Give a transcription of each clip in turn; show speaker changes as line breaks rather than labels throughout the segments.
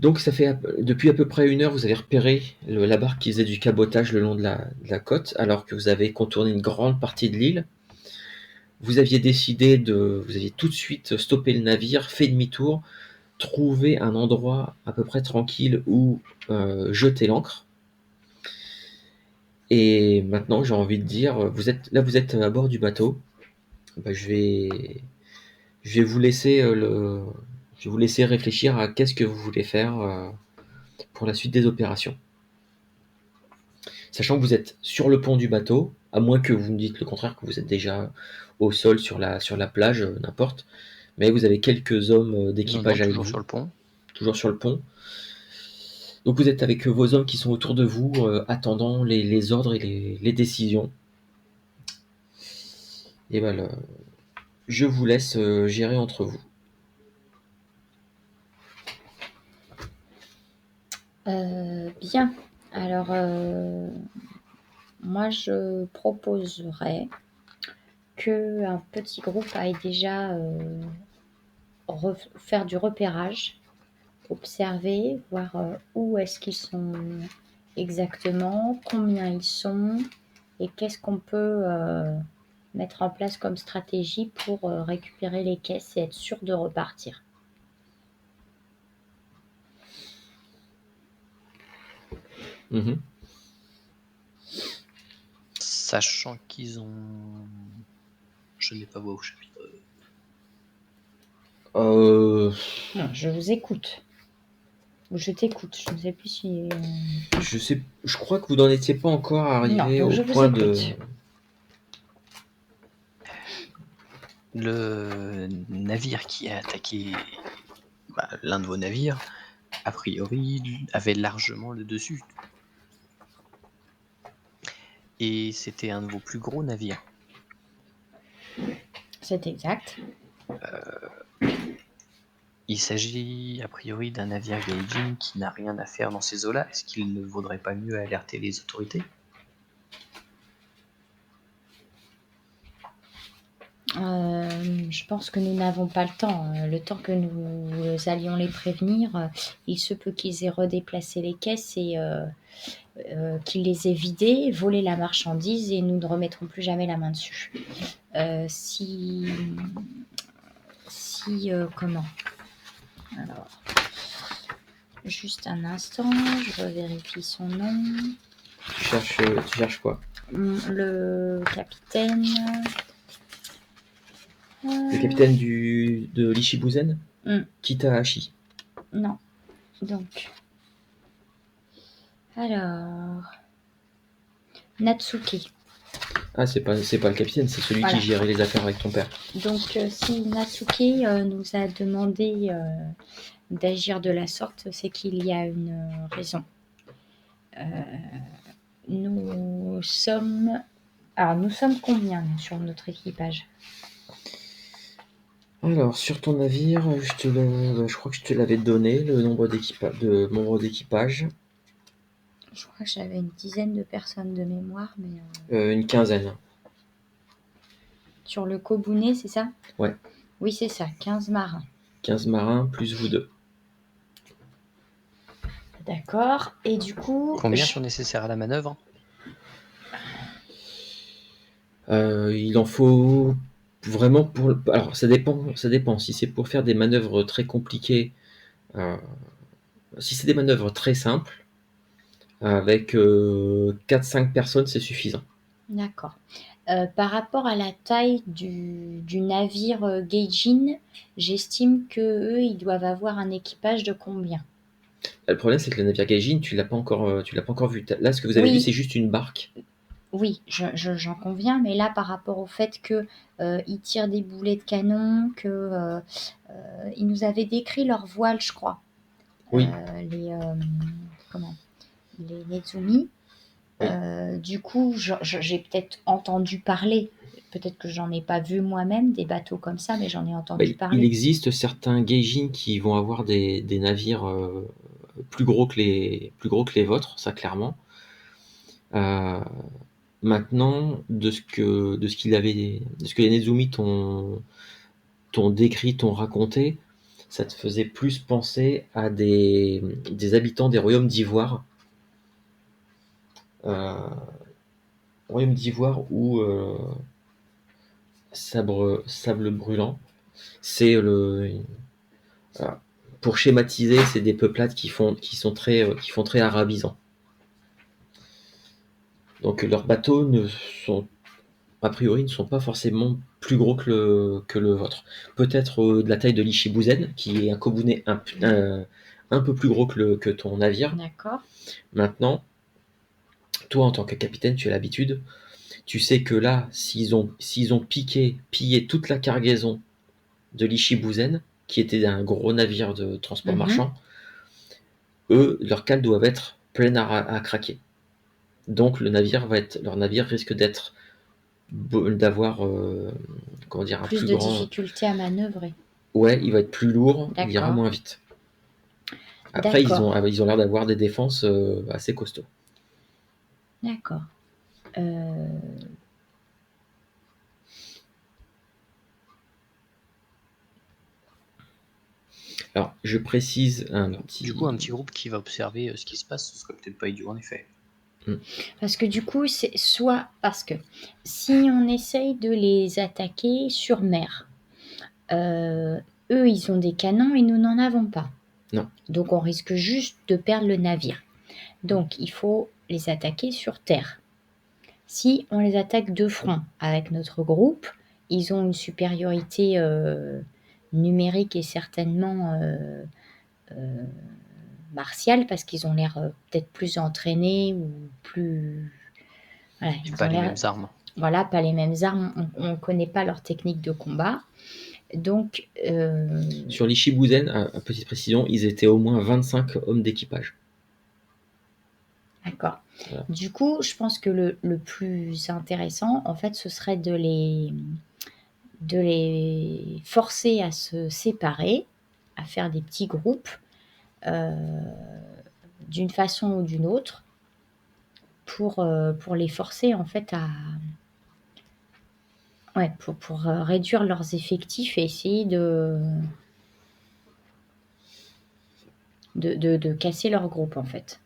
Donc ça fait depuis à peu près 1 heure, vous avez repéré la barque qui faisait du cabotage le long de la côte, alors que vous avez contourné une grande partie de l'île. Vous aviez vous aviez tout de suite stoppé le navire, fait demi-tour, trouvé un endroit à peu près tranquille où jeter l'ancre. Et maintenant, j'ai envie de dire, vous êtes à bord du bateau. Bah, je vais vous laisser je vais vous laisser réfléchir à qu'est-ce que vous voulez faire pour la suite des opérations. Sachant que vous êtes sur le pont du bateau, à moins que vous me dites le contraire, que vous êtes déjà au sol sur la plage, n'importe. Mais vous avez quelques hommes
Non, non,
d'équipage avec
toujours
vous,
sur le pont.
toujours sur le pont. Donc vous êtes avec vos hommes qui sont autour de vous, attendant les ordres et les décisions. Et voilà, je vous laisse gérer entre vous.
Bien. Alors, moi, je proposerais qu'un petit groupe aille déjà faire du repérage, observer, voir où est-ce qu'ils sont exactement, combien ils sont et qu'est-ce qu'on peut mettre en place comme stratégie pour récupérer les caisses et être sûr de repartir.
Mhm.
Sachant qu'ils ont... Je n'ai pas voix au chapitre.
Non, je vous écoute. Ou je t'écoute. Je ne sais plus si...
je crois que vous n'en étiez pas encore
Non,
arrivé
donc
au
je vous
point de...
écoute.
Le navire qui a attaqué l'un de vos navires, a priori, avait largement le dessus. Et c'était un de vos plus gros navires.
C'est exact.
Il s'agit a priori d'un navire Gaijin qui n'a rien à faire dans ces eaux-là. Est-ce qu'il ne vaudrait pas mieux alerter les autorités ?
Je pense que nous n'avons pas le temps. Le temps que nous allions les prévenir, il se peut qu'ils aient redéplacé les caisses et qu'ils les aient vidées, volé la marchandise et nous ne remettrons plus jamais la main dessus. Comment ? Alors, juste un instant, je revérifie son nom.
Tu cherches quoi?
Le capitaine.
Le capitaine de l'Ishibuzen Kitahashi.
Non. Donc. Alors. Natsuki.
Ah, c'est pas le capitaine, c'est celui
Voilà.
qui gérait les affaires avec ton père.
Donc, si Natsuki nous a demandé d'agir de la sorte, c'est qu'il y a une raison. Nous sommes combien nous, sur notre équipage ?
Alors, sur ton navire, je crois que je te l'avais donné, le nombre de membres d'équipage.
Je crois que j'avais une dizaine de personnes de mémoire, mais...
Une quinzaine.
Sur le Kobune, c'est ça ?
Ouais.
Oui, c'est ça, 15 marins.
15 marins, plus vous deux.
D'accord, et du coup...
Combien sont nécessaires à la manœuvre ?
Il en faut vraiment pour... Alors, ça dépend. Si c'est pour faire des manœuvres très compliquées, si c'est des manœuvres très simples, avec 4-5 personnes, c'est suffisant.
D'accord. Par rapport à la taille du navire Gaijin, j'estime qu'eux, ils doivent avoir un équipage de combien ?
Le problème, c'est que le navire Gaijin, tu l'as pas encore vu. Là, ce que vous avez vu, c'est juste une barque.
Oui, j'en conviens, mais là, par rapport au fait qu'ils tirent des boulets de canon, ils nous avaient décrit leur voile, je crois.
Oui.
Les Nezumi.
Oui.
Du coup, j'ai peut-être entendu parler, peut-être que j'en ai pas vu moi-même, des bateaux comme ça, mais j'en ai entendu parler.
Il existe certains Gaijin qui vont avoir des navires plus gros que les vôtres, ça clairement. Maintenant, de ce que les Nezumi t'ont décrit, t'ont raconté, ça te faisait plus penser à des habitants des royaumes d'Ivoire. Royaume d'Ivoire ou sable brûlant. C'est voilà. Pour schématiser, c'est des peuplades qui font très arabisants. Donc leurs bateaux a priori, ne sont pas forcément plus gros que le vôtre. Peut-être de la taille de l'Ichibuzen, qui est un Kobune un peu plus gros que ton navire.
D'accord.
Maintenant, toi, en tant que capitaine, tu as l'habitude. Tu sais que là, s'ils ont pillé toute la cargaison de l'Ichibuzen, qui était un gros navire de transport marchand, eux, leurs cales doivent être pleines à craquer. Donc leur navire risque d'avoir comment dire, un
Plus
plus
de
grand.
difficultés à manœuvrer.
Ouais, il va être plus lourd, il ira
D'accord.
moins vite. Après, ils
D'accord.
ont l'air d'avoir des défenses assez costauds.
D'accord.
Alors, je précise
Du coup, un petit groupe qui va observer ce qui se passe, ce serait peut-être pas idiot en effet.
Parce que du coup, c'est soit parce que si on essaye de les attaquer sur mer, eux, ils ont des canons et nous n'en avons pas.
Non.
Donc on risque juste de perdre le navire. Donc il faut les attaquer sur terre. Si on les attaque de front avec notre groupe, ils ont une supériorité numérique et certainement martiale parce qu'ils ont l'air peut-être plus entraînés ou plus... Voilà,
J'ai
ils
pas
ont
les
l'air...
mêmes armes.
Voilà, pas les mêmes armes, on ne connaît pas leur technique de combat. Donc,
Sur l'Ichibuzen, à petite précision, ils étaient au moins 25 hommes d'équipage.
D'accord.
Voilà.
Du coup, je pense que le plus intéressant, en fait, ce serait de les forcer à se séparer, à faire des petits groupes, d'une façon ou d'une autre, pour les forcer, en fait, pour réduire leurs effectifs et essayer de casser leur groupe, en fait.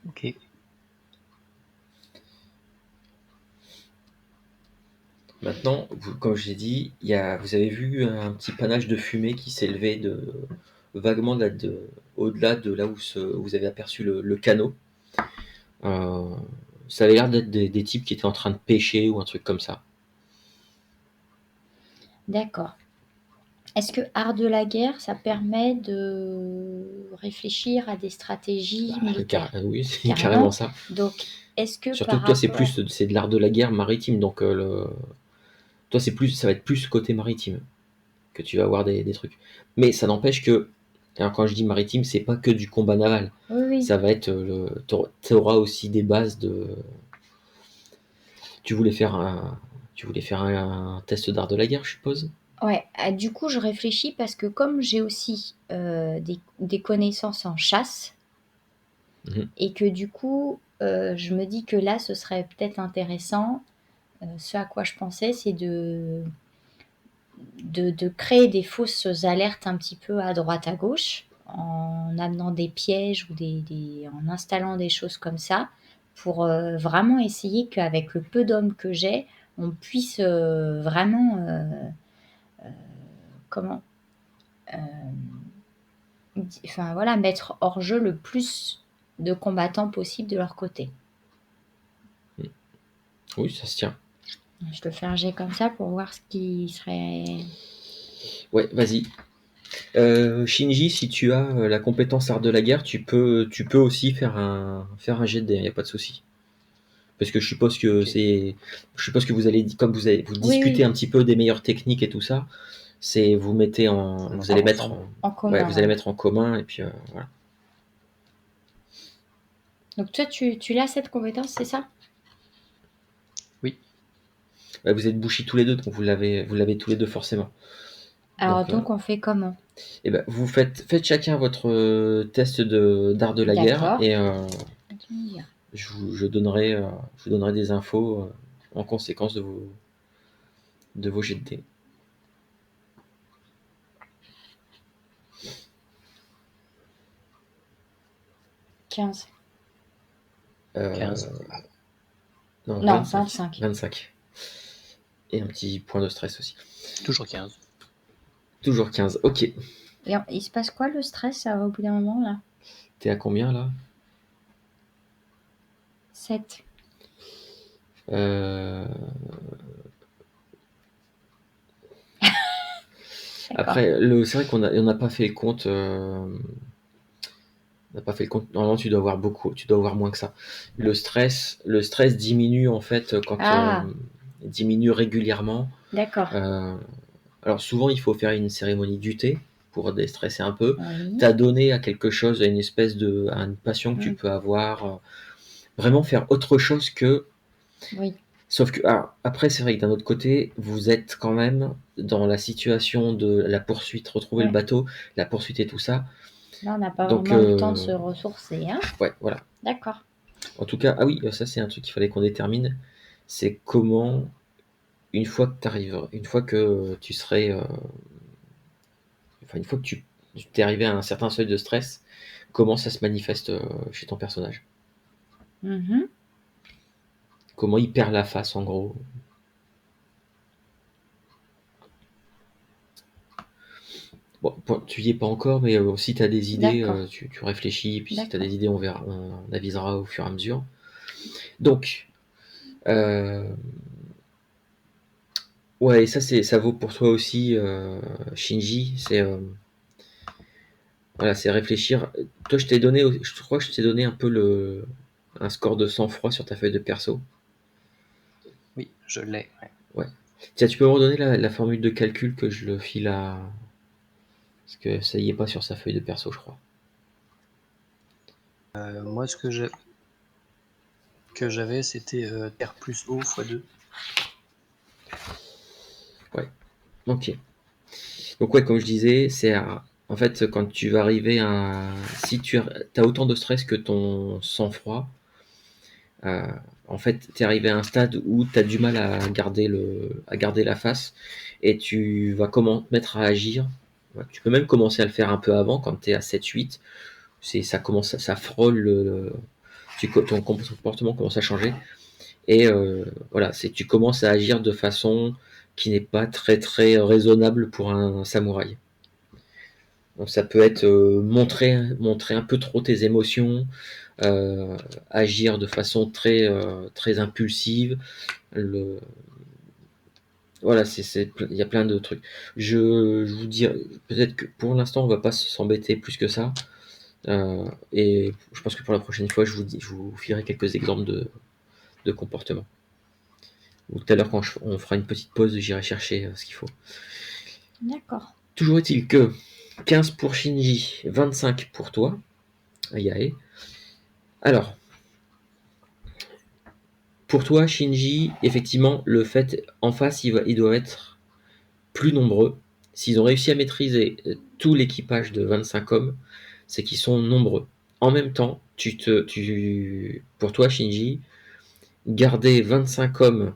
Ok.
Maintenant, comme je l'ai dit, vous avez vu un petit panache de fumée qui s'élevait vaguement au-delà de là où vous avez aperçu le canot. Ça avait l'air d'être des types qui étaient en train de pêcher ou un truc comme ça.
D'accord. Est-ce que art de la guerre, ça permet de réfléchir à des stratégies militaires?
Oui, c'est
Carrément.
carrément ça.
Donc, est-ce que
Surtout
par
que toi, c'est
rapport...
de l'art de la guerre maritime, donc toi, ça va être plus côté maritime que tu vas avoir des trucs. Mais ça n'empêche que, alors quand je dis maritime, c'est pas que du combat naval.
Oui, oui.
Ça va être tu auras aussi des bases de. Tu voulais faire un test d'art de la guerre, je suppose.
Ouais, du coup, je réfléchis parce que comme j'ai aussi des connaissances en chasse, et que du coup, je me dis que là, ce serait peut-être intéressant. Ce à quoi je pensais, c'est de créer des fausses alertes un petit peu à droite à gauche, en amenant des pièges ou en installant des choses comme ça, pour vraiment essayer qu'avec le peu d'hommes que j'ai, on puisse vraiment mettre hors jeu le plus de combattants possible de leur côté.
Oui, ça se tient.
Je te fais un jet comme ça pour voir ce qui serait...
Ouais, vas-y. Shinji, si tu as la compétence art de la guerre, tu peux aussi faire un jet de dés, il n'y a pas de souci. Parce que je suppose que vous allez, comme vous discutez un petit peu des meilleures techniques et tout ça, vous allez mettre
en commun.
vous allez mettre en commun et puis voilà.
Donc toi, tu l'as cette compétence, c'est ça?
Oui.
Vous êtes bouchis tous les deux, donc vous l'avez tous les deux forcément.
Alors donc on fait comment?
Et ben, vous faites chacun votre test d'art de la guerre et je vous donnerai des infos en conséquence de de vos jets de dés.
15.
15.
Non,
Non,
25.
25.
25. Et un petit point de stress aussi.
Toujours 15.
Toujours 15. Ok.
Et il se passe quoi le stress au bout d'un moment là?
T'es à combien là?
7.
Après, c'est vrai qu'on n'a pas fait le compte. On n'a pas fait le compte. Normalement, tu dois avoir moins que ça. Le stress diminue en fait quand diminue régulièrement.
D'accord.
Alors souvent, il faut faire une cérémonie du thé pour déstresser un peu.
Oui.
T'as donné à quelque chose, à une espèce à une passion que tu peux avoir. Vraiment faire autre chose que.
Oui.
Sauf que après, c'est vrai que d'un autre côté, vous êtes quand même dans la situation de la poursuite, retrouver le bateau, la poursuite et tout ça.
Là, on n'a pas vraiment le temps de se ressourcer. Hein.
Ouais, voilà.
D'accord.
En tout cas, oui, ça c'est un truc qu'il fallait qu'on détermine. C'est comment, une fois que tu arrives, une fois que tu serais. Enfin, une fois que tu t'es arrivé à un certain seuil de stress, comment ça se manifeste chez ton personnage. Comment il perd la face, en gros. Bon, tu y es pas encore, mais si tu as des idées, tu réfléchis, et puis si tu as des idées, on avisera au fur et à mesure. Donc, ouais, et ça vaut pour toi aussi, Shinji, voilà, c'est réfléchir. Toi, je crois que je t'ai donné un peu un score de sang-froid sur ta feuille de perso.
Oui, je l'ai.
Ouais. Tiens, tu peux me redonner la formule de calcul que je le file à. Parce que ça y est pas sur sa feuille de perso, je crois.
Moi, ce que j'avais, c'était R plus O x 2.
Ouais. Ok. Donc ouais, comme je disais, en fait, quand tu vas arriver à. Si tu as autant de stress que ton sang-froid, en fait, tu es arrivé à un stade où tu as du mal à garder la face et tu vas te mettre à agir. Ouais, tu peux même commencer à le faire un peu avant, quand tu es à 7-8. Ça frôle, ton comportement commence à changer. Et voilà, tu commences à agir de façon qui n'est pas très très raisonnable pour un samouraï. Donc ça peut être montrer un peu trop tes émotions, agir de façon très très impulsive. Voilà, il y a plein de trucs. Je vous dis, peut-être que pour l'instant on va pas s'embêter plus que ça. Et je pense que pour la prochaine fois, je vous filerai quelques exemples de comportements. Ou tout à l'heure, quand on fera une petite pause, j'irai chercher ce qu'il faut.
D'accord.
Toujours est-il que 15 pour Shinji, 25 pour toi, Yae. Alors, pour toi, Shinji, effectivement, le fait, en face, ils doivent être plus nombreux. S'ils ont réussi à maîtriser tout l'équipage de 25 hommes, c'est qu'ils sont nombreux. En même temps, pour toi, Shinji, garder 25 hommes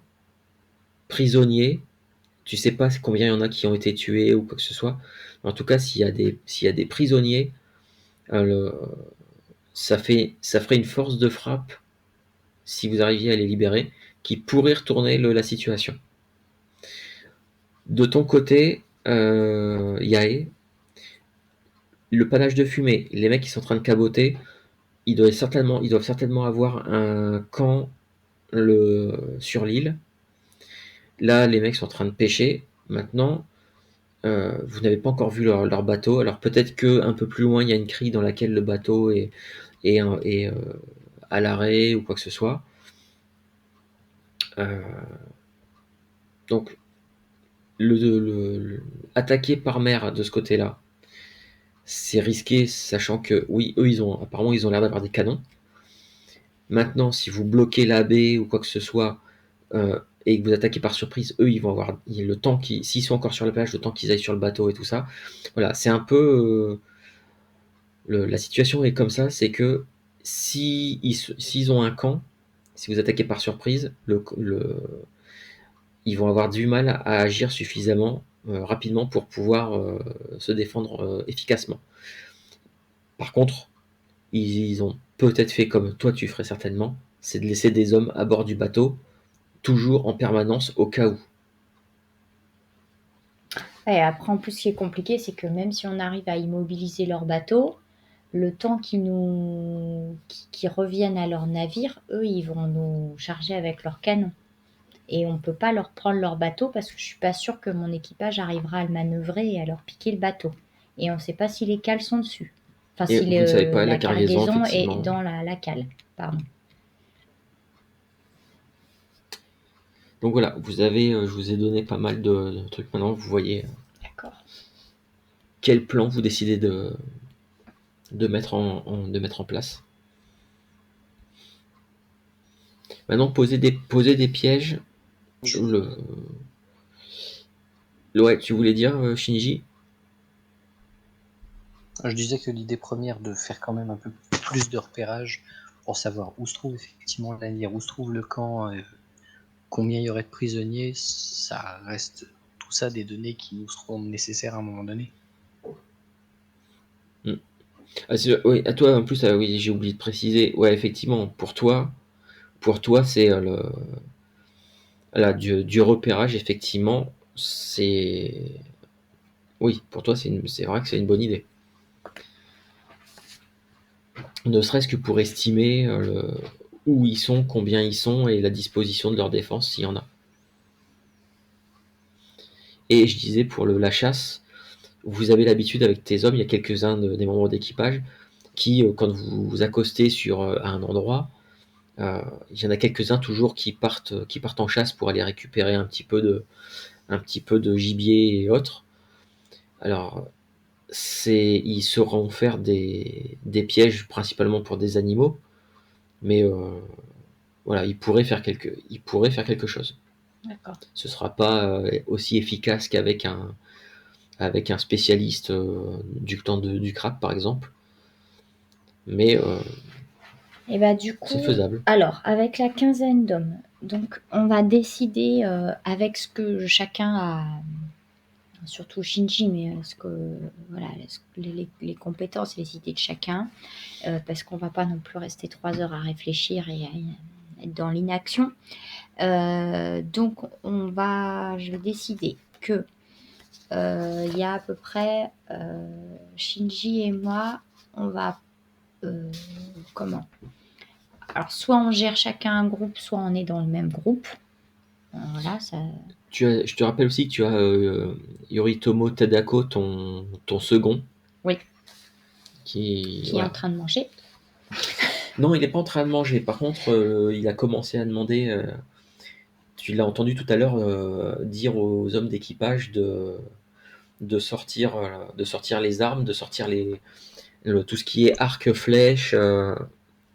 prisonniers, tu sais pas combien il y en a qui ont été tués ou quoi que ce soit. En tout cas, s'il y a des prisonniers, ça ferait une force de frappe, si vous arriviez à les libérer, qui pourrait retourner la situation. De ton côté, Yae, le panache de fumée, les mecs qui sont en train de caboter, ils doivent certainement avoir un camp sur l'île. Là, les mecs sont en train de pêcher. Maintenant, vous n'avez pas encore vu leur bateau. Alors peut-être que un peu plus loin, il y a une crique dans laquelle le bateau est à l'arrêt ou quoi que ce soit. Donc, attaquer par mer de ce côté-là, c'est risqué, sachant que oui, eux, apparemment, ils ont l'air d'avoir des canons. Maintenant, si vous bloquez la baie ou quoi que ce soit, et que vous attaquez par surprise, eux, ils vont avoir le temps s'ils sont encore sur la plage, le temps qu'ils aillent sur le bateau et tout ça. Voilà, c'est un peu la situation est comme ça, c'est que s'ils ont un camp, si vous attaquez par surprise, ils vont avoir du mal à agir suffisamment rapidement pour pouvoir se défendre efficacement. Par contre, ils ont peut-être fait comme toi tu ferais certainement, c'est de laisser des hommes à bord du bateau, toujours en permanence au cas où.
Et après, en plus, ce qui est compliqué, c'est que même si on arrive à immobiliser leur bateau, le temps qu'ils reviennent à leur navire, eux, ils vont nous charger avec leurs canons. Et on ne peut pas leur prendre leur bateau parce que je suis pas sûre que mon équipage arrivera à le manœuvrer et à leur piquer le bateau. Et on ne sait pas si les cales sont dessus. Enfin,
Et
si
vous ne savez pas, la
la
cargaison,
cargaison est
effectivement.
dans la cale. Pardon.
Donc voilà, je vous ai donné pas mal de trucs. Maintenant, vous voyez
D'accord.
quel plan vous décidez de mettre de mettre en place. Maintenant, poser des pièges. Ouais, tu voulais dire, Shinji?
Je disais que l'idée première de faire quand même un peu plus de repérage pour savoir où se trouve effectivement le navire, où se trouve le camp, combien il y aurait de prisonniers, ça reste tout ça des données qui nous seront nécessaires à un moment donné.
Ah, oui, à toi, en plus, oui, j'ai oublié de préciser. Ouais, effectivement, pour toi, c'est du repérage, effectivement. Oui, pour toi, c'est vrai que c'est une bonne idée. Ne serait-ce que pour estimer où ils sont, combien ils sont et la disposition de leur défense, s'il y en a. Et je disais, pour la chasse, vous avez l'habitude avec tes hommes, il y a quelques-uns des membres d'équipage qui, quand vous vous accostez à un endroit, il y en a quelques-uns toujours qui partent en chasse pour aller récupérer un petit peu de gibier et autres. Alors, ils sauront faire des pièges principalement pour des animaux, mais voilà, ils pourraient faire quelque chose.
D'accord.
Ce ne sera pas aussi efficace avec un spécialiste du temps du crabe, par exemple, mais
Et bah du
c'est
coup,
faisable.
alors avec la quinzaine d'hommes, donc on va décider avec ce que chacun a, surtout Shinji, mais voilà, les compétences et les idées de chacun, parce qu'on va pas non plus rester 3 heures à réfléchir et à être dans l'inaction. Donc je vais décider que il y a à peu près Shinji et moi, on va comment? Alors soit on gère chacun un groupe, soit on est dans le même groupe. Voilà, ça.
Je te rappelle aussi que tu as Yoritomo Tadako, ton second,
Oui.
qui
Qui est en
voilà.
train de manger.
Non, il n'est pas en train de manger. Par contre, il a commencé à demander. Tu l'as entendu tout à l'heure dire aux hommes d'équipage de sortir les armes, de sortir tout ce qui est arc, flèche,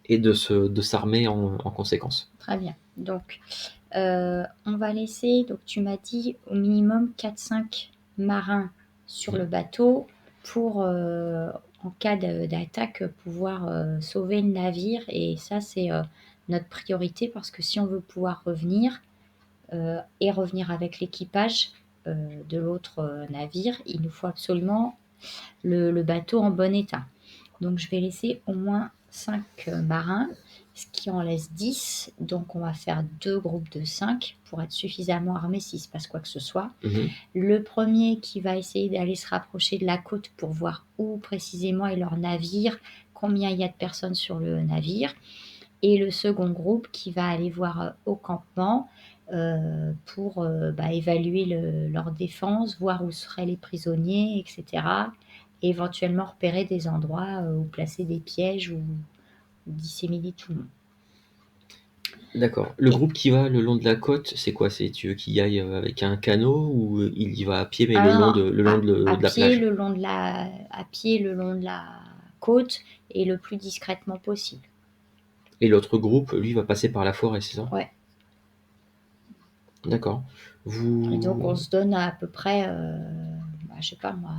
et de s'armer en conséquence.
Très bien. Donc, on va laisser, donc tu m'as dit au minimum 4-5 marins sur le bateau pour, en cas d'attaque, pouvoir sauver le navire. Et ça, c'est notre priorité parce que si on veut pouvoir revenir et revenir avec l'équipage de l'autre navire, il nous faut absolument le bateau en bon état. Donc je vais laisser au moins 5 marins, ce qui en laisse 10. Donc on va faire 2 groupes de 5 pour être suffisamment armés s'il se passe quoi que ce soit.
Mhm.
Le premier qui va essayer d'aller se rapprocher de la côte pour voir où précisément est leur navire, combien il y a de personnes sur le navire. Et le second groupe qui va aller voir au campement pour évaluer leur défense, voir où seraient les prisonniers, etc. Et éventuellement repérer des endroits où placer des pièges ou disséminer tout le monde.
D'accord. Le groupe qui va le long de la côte, c'est quoi? Tu veux qu'il y aille avec un canot ou il y va à pied, mais le long
Alors,
de la
pied
plage?
le long de à pied le long de la côte et le plus discrètement possible.
Et l'autre groupe, lui, va passer par la forêt, c'est ça?
Ouais.
D'accord.
Et donc on
Vous...
se donne à peu près, je sais pas moi,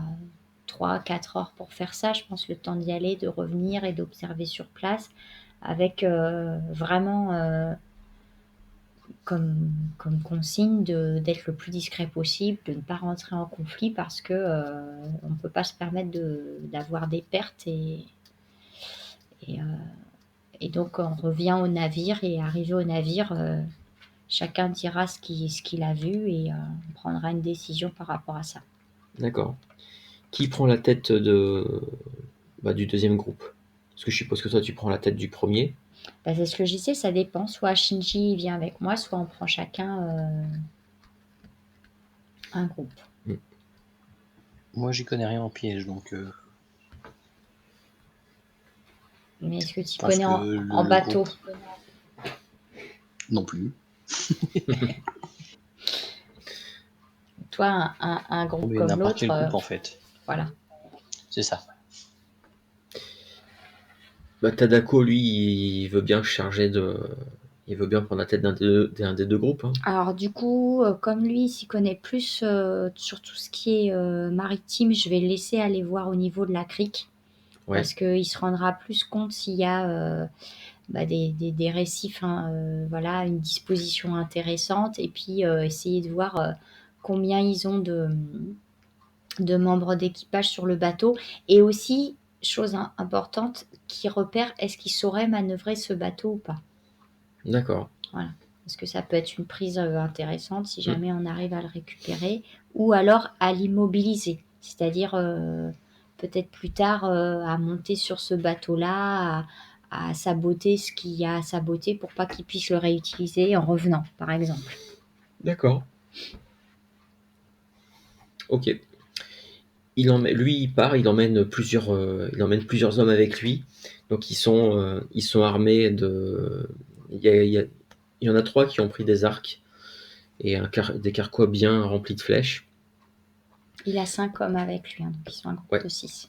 3-4 heures pour faire ça. Je pense le temps d'y aller, de revenir et d'observer sur place avec vraiment comme consigne d'être le plus discret possible, de ne pas rentrer en conflit parce que on ne peut pas se permettre d'avoir des pertes et, euh, et donc on revient au navire et arrivé au navire, chacun dira ce qu'il a vu et on prendra une décision par rapport à ça.
D'accord. Qui prend la tête du deuxième groupe? Parce que je suppose que toi, tu prends la tête du premier.
Bah, c'est ce que je disais, ça dépend. Soit Shinji vient avec moi, soit on prend chacun un groupe.
Moi, j'y connais rien en piège, donc
Mais est-ce que
je
tu
pense
connais
que
en
le
bateau?
groupe non plus.
Toi, un groupe
Mais
comme
n'importe
l'autre,
quel groupe, en fait.
voilà.
C'est ça.
Bah, Tadako, lui, il veut bien il veut bien prendre la tête d'un des deux groupes, hein.
Alors du coup, comme lui, il s'y connaît plus sur tout ce qui est maritime, je vais le laisser aller voir au niveau de la crique.
Ouais.
Parce qu'il se rendra plus compte s'il y a des récifs, hein, voilà, une disposition intéressante. Et puis essayer de voir combien ils ont de membres d'équipage sur le bateau. Et aussi, chose importante, qui repère, est-ce qu'ils sauraient manœuvrer ce bateau ou pas?
D'accord.
Voilà. Parce que ça peut être une prise intéressante si jamais on arrive à le récupérer. Ou alors à l'immobiliser. C'est-à-dire peut-être plus tard à monter sur ce bateau-là, à saboter ce qu'il y a à saboter pour pas qu'il puisse le réutiliser en revenant, par exemple.
D'accord. Ok. Lui, il part, il emmène plusieurs hommes avec lui. Donc ils sont armés de. Il y en a 3 qui ont pris des arcs et des carquois bien remplis de flèches.
Il a 5 hommes avec lui, hein, donc ils sont un groupe
Ouais.
de 6.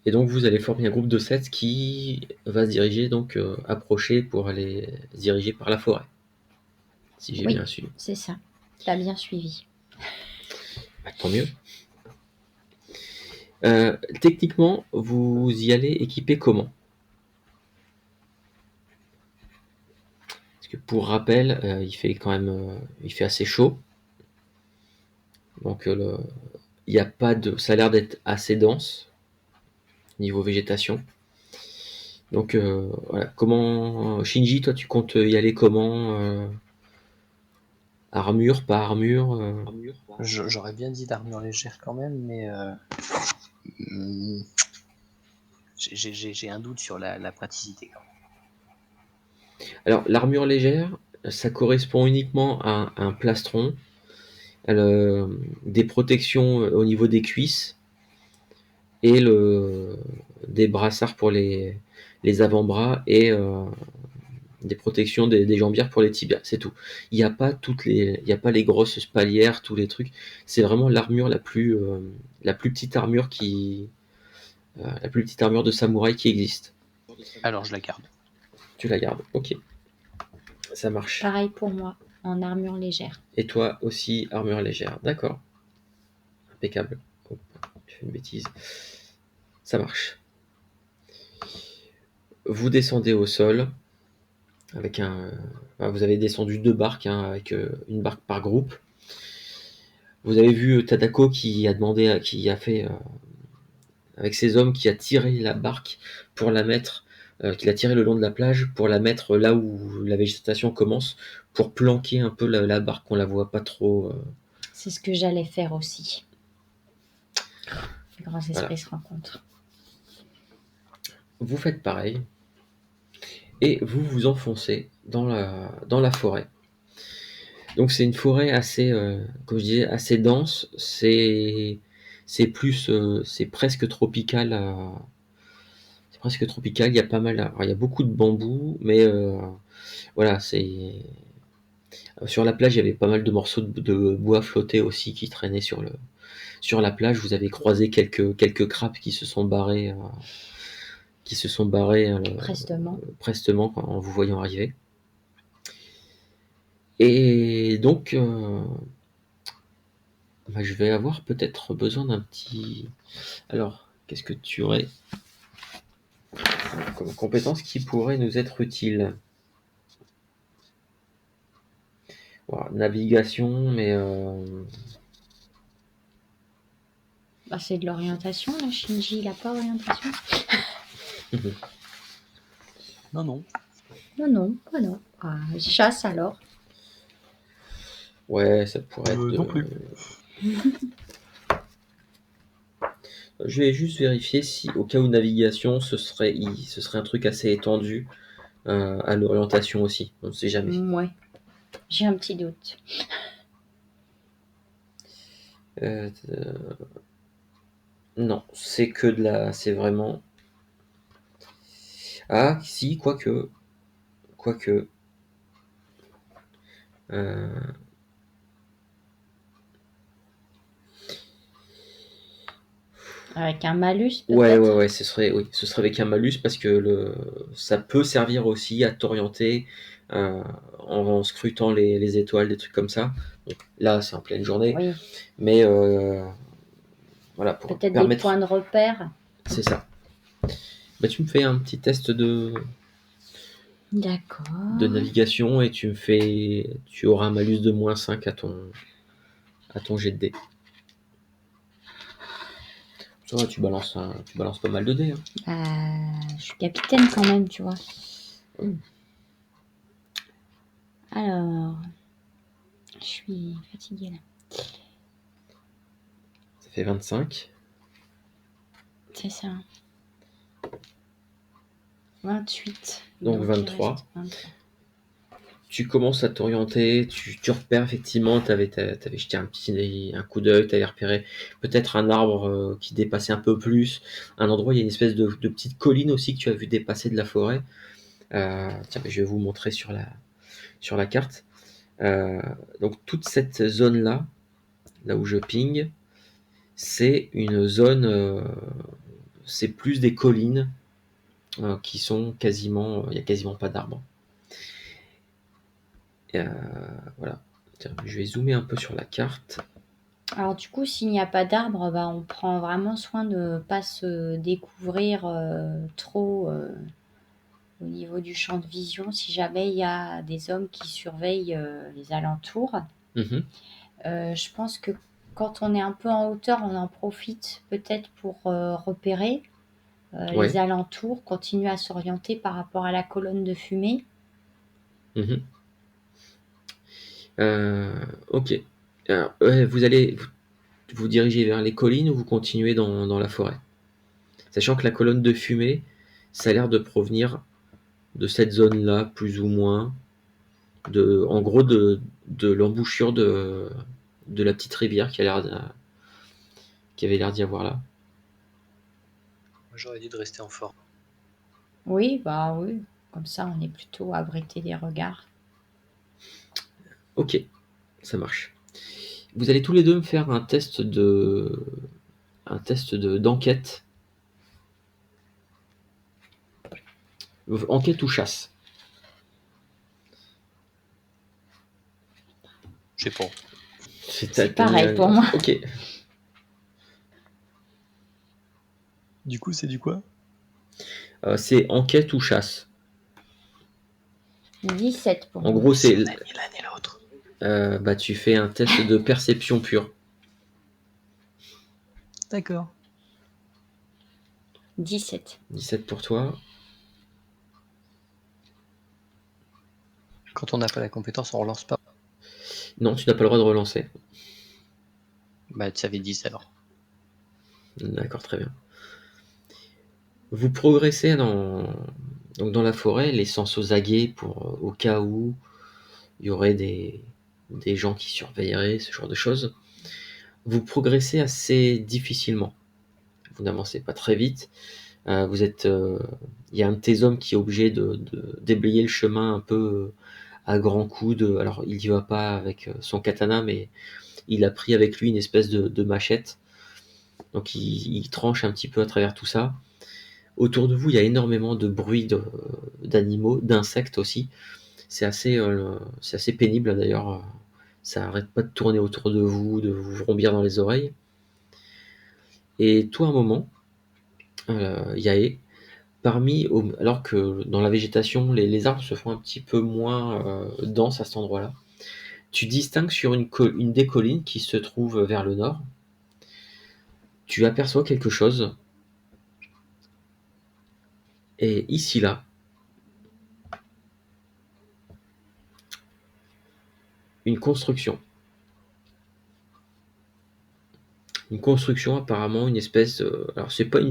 Et donc vous allez former un groupe de 7 qui va se diriger, approcher pour aller se diriger par la forêt. Si j'ai bien suivi.
C'est ça. T'as bien suivi.
Bah, tant mieux. Techniquement, vous y allez équipé comment? Parce que pour rappel, il fait quand même, il fait assez chaud. Donc il y a pas de, ça a l'air d'être assez dense niveau végétation. Donc voilà. Comment, Shinji, toi tu comptes y aller comment? Armure, pas armure?
J'aurais bien dit d'armure légère quand même, mais j'ai un doute sur la praticité quand même.
Alors l'armure légère, ça correspond uniquement à un plastron, des protections au niveau des cuisses et des brassards pour les avant-bras et des protections des jambières pour les tibias, c'est tout. Il n'y a pas il y a pas les grosses spalières, tous les trucs. C'est vraiment l'armure la plus petite armure la plus petite armure de samouraï qui existe.
Alors je la garde.
Tu la gardes, ok. Ça marche.
Pareil pour moi, en armure légère.
Et toi aussi, armure légère, d'accord. Impeccable. Oh, je fais une bêtise. Ça marche. Vous descendez au sol avec vous avez descendu 2 barques, hein, avec une barque par groupe. Vous avez vu Tadako qui a fait avec ses hommes, qui a tiré la barque pour la mettre, qu'il a tiré le long de la plage pour la mettre là où la végétation commence, pour planquer un peu la barque, qu'on la voit pas trop.
C'est ce que j'allais faire aussi. Les grands esprits
Voilà.
se rencontrent.
Vous faites pareil et vous vous enfoncez dans la forêt. Donc c'est une forêt assez, comme je disais, assez dense. C'est presque tropical. C'est presque tropical. Il y a pas mal. Alors, il y a beaucoup de bambous, mais voilà, sur la plage, il y avait pas mal de morceaux de bois flottés aussi qui traînaient sur la plage. Vous avez croisé quelques crabes qui se sont barrés, prestement en vous voyant arriver. Et donc, je vais avoir peut-être besoin d'un petit. Alors, qu'est-ce que tu aurais comme compétence qui pourrait nous être utile? Voilà, navigation, mais
Bah, c'est de l'orientation, là, Shinji, il a pas orientation?
Non, non.
Non, non, pas non. Ah, chasse alors.
ouais, ça pourrait être
Non plus.
Je vais juste vérifier si, au cas où navigation, ce serait un truc assez étendu à l'orientation aussi. On ne sait jamais.
Ouais, j'ai un petit doute.
Euh, non, c'est vraiment. Ah, si, quoique. Euh,
Avec un malus,
ouais,
peut-être?
ce serait avec un malus parce que ça peut servir aussi à t'orienter en scrutant les étoiles, des trucs comme ça. Donc, là, c'est en pleine journée,
Oui,
mais voilà, pour
peut-être des
permettre.
points de repère.
C'est ça. Bah, tu me fais un petit test de
D'accord.
navigation et tu auras un malus de -5 à ton jet de dés. Ça va, tu balances pas mal de dés, hein.
Bah, je suis capitaine quand même, tu vois.
Hum,
Alors, je suis fatiguée là.
Ça fait 25.
C'est ça. 28.
Donc
Donc il
23.
reste 23.
Tu commences à t'orienter, tu repères effectivement, tu avais jeté un coup d'œil, tu avais repéré peut-être un arbre qui dépassait un peu plus, un endroit, il y a une espèce de petite colline aussi que tu as vu dépasser de la forêt. Tiens, je vais vous montrer sur la carte. Euh, donc toute cette zone-là, là où je ping, c'est une zone, c'est plus des collines qui sont quasiment, il n'y a quasiment pas d'arbres. Voilà. Tiens, je vais zoomer un peu sur la carte.
Alors du coup, s'il n'y a pas d'arbre, bah, on prend vraiment soin de ne pas se découvrir trop au niveau du champ de vision si jamais il y a des hommes qui surveillent les alentours.
Mhm.
Je pense que quand on est un peu en hauteur, on en profite peut-être pour repérer les
Ouais.
alentours, continuer à s'orienter par rapport à la colonne de fumée.
Mhm. Ok. Alors, ouais, vous allez vous diriger vers les collines ou vous continuez dans la forêt? Sachant que la colonne de fumée, ça a l'air de provenir de cette zone-là, plus ou moins, en gros de l'embouchure de la petite rivière qui avait l'air d'y avoir là.
Moi, j'aurais dit de rester en forme.
Oui, bah oui, comme ça on est plutôt abrité des regards.
Ok, ça marche. Vous allez tous les deux me faire d'enquête. Enquête ou chasse?
Je sais pas.
C'est pareil pour moi.
Ok.
Du coup, c'est du quoi?
C'est enquête ou chasse.
17 pour
En
moi.
gros,
Si
c'est
on a mis l'un et l'autre.
bah, tu fais un test de perception pure.
D'accord.
17.
17 pour toi.
Quand on n'a pas la compétence, on relance pas.
Non, tu n'as pas le droit de relancer.
Bah, tu avais 10 alors.
D'accord, très bien. Vous progressez donc dans la forêt, les sens aux aguets au cas où il y aurait des gens qui surveilleraient, ce genre de choses. Vous progressez assez difficilement. Vous n'avancez pas très vite. Il y a un de tes hommes qui est obligé de déblayer le chemin un peu à grands coups alors il y va pas avec son katana, mais il a pris avec lui une espèce de machette. Donc il tranche un petit peu à travers tout ça. Autour de vous, il y a énormément de bruit d'animaux, d'insectes aussi. C'est assez pénible d'ailleurs. Ça arrête pas de tourner autour de vous, de vous vrombir dans les oreilles. Et toi, un moment, Yaé, alors que dans la végétation, les arbres se font un petit peu moins denses à cet endroit-là. Tu distingues sur une des collines qui se trouve vers le nord, tu aperçois quelque chose, et ici là, une construction. Une construction apparemment, une espèce. Alors c'est pas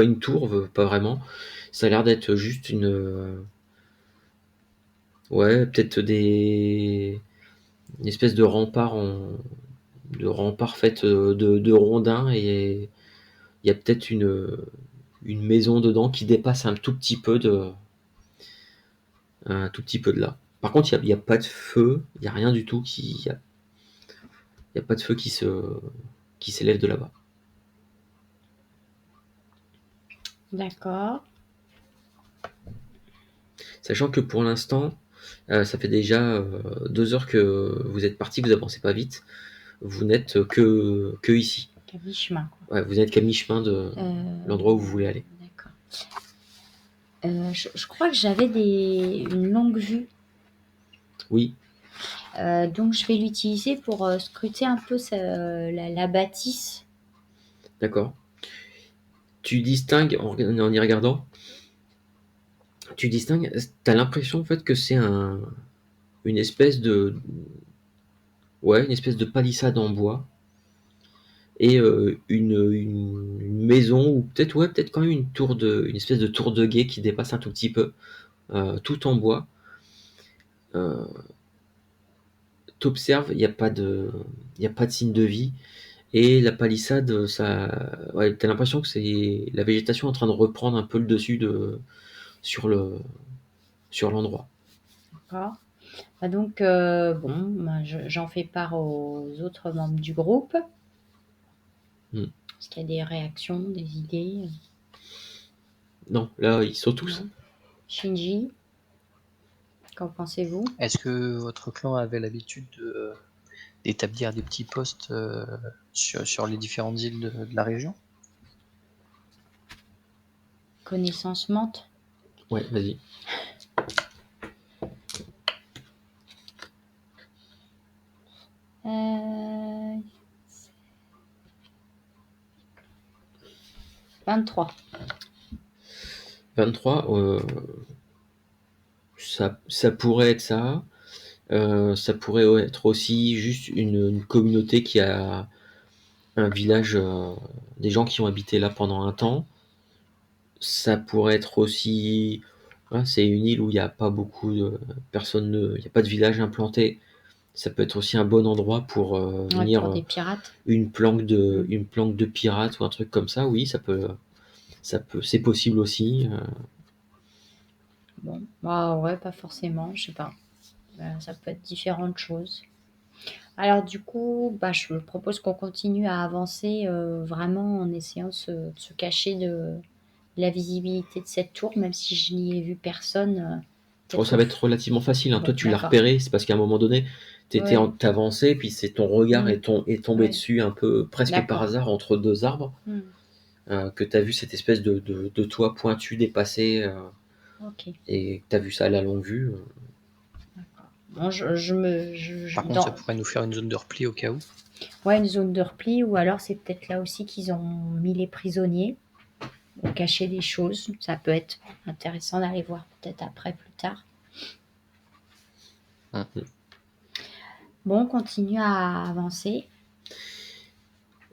une tour, pas vraiment. Ça a l'air d'être juste une. Ouais, peut-être une espèce de rempart fait de rondins, et il y a peut-être une maison dedans qui dépasse un tout petit peu de là. Par contre, il y a pas de feu, il y a rien du tout il y a pas de feu qui s'élève de là-bas.
D'accord.
Sachant que pour l'instant, ça fait déjà 2 heures que vous êtes parti, vous avancez pas vite. Vous n'êtes que ici.
À mi-chemin, quoi.
Ouais, vous n'êtes qu'à mi-chemin de l'endroit où vous voulez aller.
D'accord. Je crois que j'avais une longue vue,
Oui,
donc je vais l'utiliser pour scruter un peu la bâtisse.
d'accord. Tu distingues, en y regardant, tu distingues, t'as l'impression en fait que c'est une espèce de, ouais, une espèce de palissade en bois, et une maison, ou peut-être, ouais, peut-être quand même une espèce de tour de guet qui dépasse un tout petit peu, tout en bois. Euh, T'observes, il y a pas de signe de vie, et la palissade, ouais, t'as l'impression que c'est la végétation en train de reprendre un peu le dessus sur le, sur l'endroit.
D'accord. Donc, bon, ben, j'en fais part aux autres membres du groupe.
Hmm.
Est-ce qu'il y a des réactions, des idées?
Non, là, ils sont tous.
Non. Shinji, qu'en pensez-vous?
Est-ce que votre clan avait l'habitude d'établir des petits postes sur les différentes îles de la région?
Connaissance menthe?
Ouais, vas-y.
23.
23, ça pourrait être ça. Ça pourrait être aussi juste une communauté qui a un village, des gens qui ont habité là pendant un temps. Ça pourrait être aussi, ouais, c'est une île où il n'y a pas beaucoup de personnes, il n'y a pas de village implanté. Ça peut être aussi un bon endroit pour
Ouais,
venir,
pour des pirates.
une planque de pirates ou un truc comme ça. Oui, c'est possible aussi.
Bon, bah ouais, pas forcément, je sais pas. Ça peut être différentes choses. Alors du coup, bah, je propose qu'on continue à avancer vraiment en essayant de se cacher de la visibilité de cette tour, même si je n'y ai vu personne.
Oh,
Peut-être
ça va être relativement facile, hein.
Bon,
Toi, tu l'as
d'accord.
repéré, c'est parce qu'à un moment donné,
Ouais.
t'avançais, puis c'est ton regard
Mm.
est tombé
Ouais.
dessus un peu presque par
D'accord.
hasard entre deux arbres,
Mm.
que tu as vu cette espèce de toit pointu dépasser,
Ok.
et que tu as vu ça à la longue vue.
D'accord. Bon,
Par contre, ça pourrait nous faire une zone de repli au cas où.
Ouais, une zone de repli, ou alors c'est peut-être là aussi qu'ils ont mis les prisonniers, ou caché des choses. Ça peut être intéressant d'aller voir peut-être après, plus tard. Bon, on continue à avancer.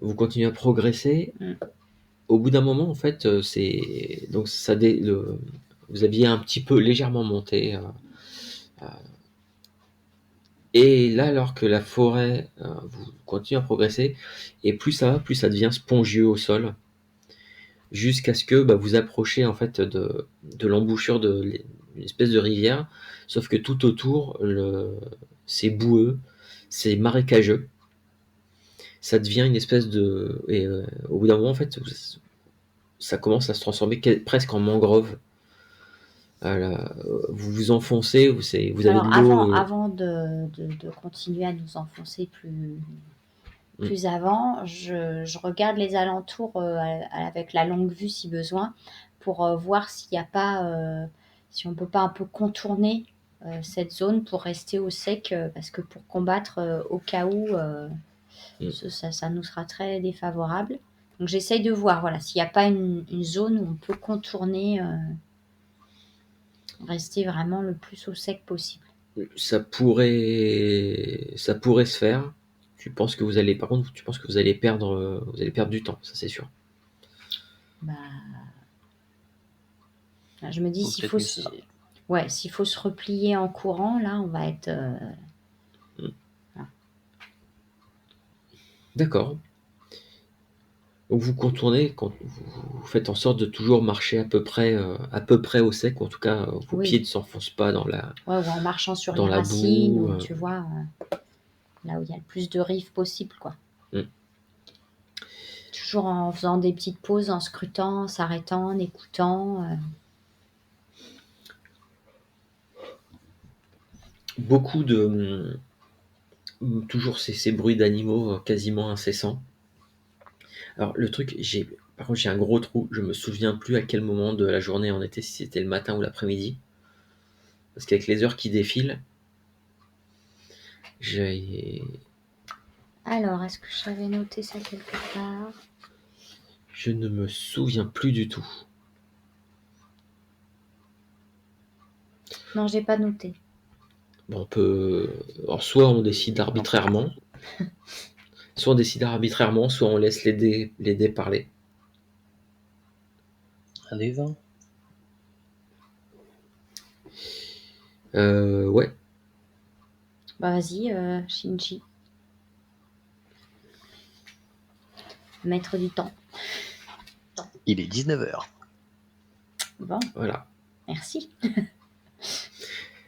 Vous continuez à progresser.
Mm.
Au bout d'un moment, en fait, donc vous aviez un petit peu légèrement monté, et là, alors que la forêt, vous continuez à progresser, et plus ça va, plus ça devient spongieux au sol, jusqu'à ce que, bah, vous approchiez en fait de l'embouchure d'une espèce de rivière, sauf que tout autour, c'est boueux, c'est marécageux. Ça devient une espèce de... Et au bout d'un moment, en fait, ça commence à se transformer presque en mangrove. Voilà, vous vous enfoncez, vous avez de
Alors
l'eau.
avant de continuer à nous enfoncer plus avant, je regarde les alentours avec la longue vue si besoin, pour voir s'il n'y a pas, si on peut pas un peu contourner cette zone pour rester au sec, parce que pour combattre au cas où, ça nous sera très défavorable. Donc j'essaye de voir, voilà, s'il n'y a pas une zone où on peut contourner, rester vraiment le plus au sec possible.
Ça pourrait se faire. Par contre, tu penses que vous allez perdre du temps, ça c'est sûr.
Bah, je me dis
Faut peut-être mieux ça.
s'il faut se replier en courant, là, on va être. Voilà.
D'accord. Donc vous contournez, vous faites en sorte de toujours marcher à peu près au sec, ou en tout cas vos
Oui.
pieds ne s'enfoncent pas dans
Ouais, ou en marchant sur
dans
les
la
racines,
boue.
ou tu vois, là où il y a le plus de rives possible, quoi.
Mm.
Toujours en faisant des petites pauses, en scrutant, en s'arrêtant, en écoutant.
Beaucoup de toujours ces bruits d'animaux quasiment incessants. Alors le truc, par contre j'ai un gros trou, je me souviens plus à quel moment de la journée on était, si c'était le matin ou l'après-midi. Parce qu'avec les heures qui défilent, j'ai
Alors, est-ce que j'avais noté ça quelque part?
je ne me souviens plus du tout.
Non, j'ai pas noté.
Bon, alors soit on décide arbitrairement, soit on laisse les dés parler.
Un des 20.
Ouais.
Bah vas-y, Shinji. Maître du temps.
Il est 19h.
Bon,
Voilà.
merci.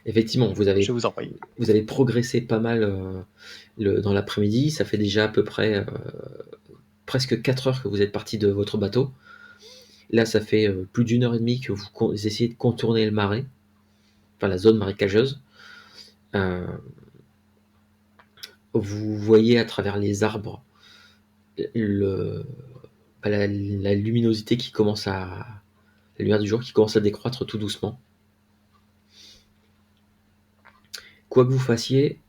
Effectivement,
Je vous en prie.
vous avez progressé pas mal dans l'après-midi. Ça fait déjà à peu près presque 4 heures que vous êtes parti de votre bateau. Là, ça fait plus d'une heure et demie que vous essayez de contourner le marais, enfin la zone marécageuse. Vous voyez à travers les arbres la luminosité la lumière du jour qui commence à décroître tout doucement. Quoi que vous fassiez,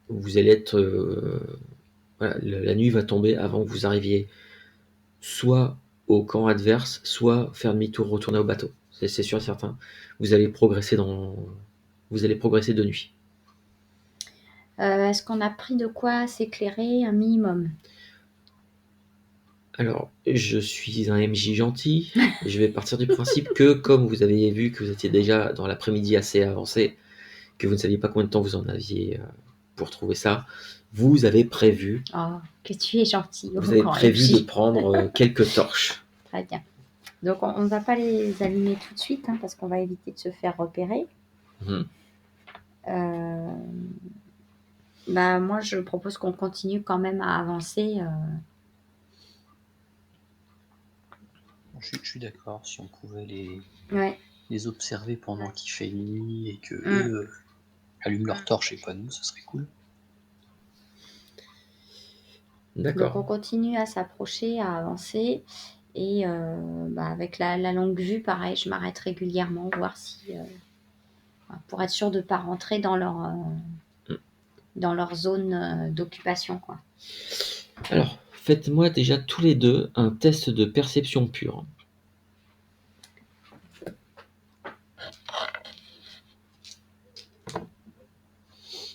vous allez être voilà, la nuit va tomber avant que vous arriviez soit au camp adverse, soit faire demi-tour, retourner au bateau. C'est sûr et certain. Vous allez progresser de nuit.
Est-ce qu'on a pris de quoi s'éclairer un minimum?
Alors, je suis un MJ gentil. Je vais partir du principe que, comme vous avez vu que vous étiez déjà dans l'après-midi assez avancé, que vous ne saviez pas combien de temps vous en aviez pour trouver ça, vous avez prévu
Oh, que tu es gentil,
Vous avez
grand
prévu
MJ.
de prendre quelques torches.
Très bien. Donc on ne va pas les allumer tout de suite, hein, parce qu'on va éviter de se faire repérer.
Mhm.
Bah, moi, je propose qu'on continue quand même à avancer.
Je suis d'accord. Si on pouvait
Ouais.
les observer pendant qu'il fait nuit et que
Mm.
eux allument leur torche et pas nous, ce serait cool.
Donc on
D'accord.
continue à s'approcher, à avancer. Et avec la longue vue, pareil, je m'arrête régulièrement, voir si, pour être sûr de ne pas rentrer dans leur zone d'occupation, quoi.
Alors, faites-moi déjà tous les deux un test de perception pure.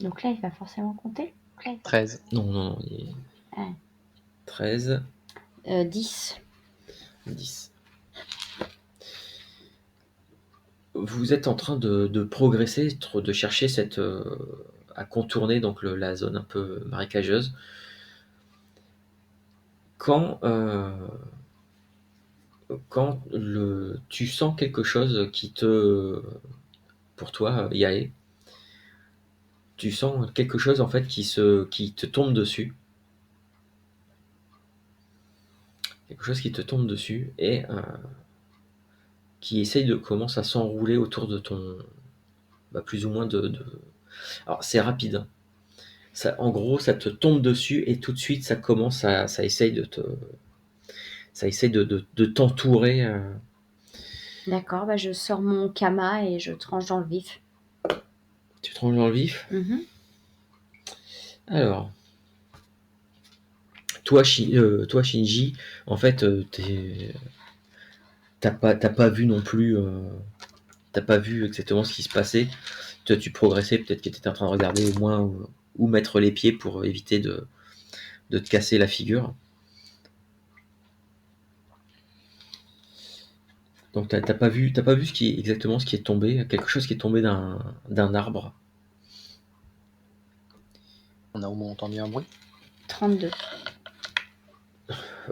Donc là, il va forcément compter.
13.
Non.
Ouais.
13,
10.
10. Vous êtes en train de progresser, de chercher à contourner donc la zone un peu marécageuse. Quand tu sens quelque chose pour toi, Yaé, tu sens quelque chose en fait qui te tombe dessus. Quelque chose qui te tombe dessus et qui commence à s'enrouler autour de ton, plus ou moins Alors c'est rapide, hein. En gros, ça te tombe dessus et tout de suite, ça essaye de t'entourer.
D'accord, je sors mon kama et je tranche dans le vif.
Tu te ranges dans le vif.
Mhm.
Alors, toi, Shinji, en fait, t'as pas vu non plus, t'as pas vu exactement ce qui se passait. Toi, tu progressais, peut-être que tu étais en train de regarder au moins où mettre les pieds pour éviter de te casser la figure. Donc t'as pas vu exactement ce qui est tombé, quelque chose qui est tombé d'un arbre.
On a au moins entendu un bruit.
32.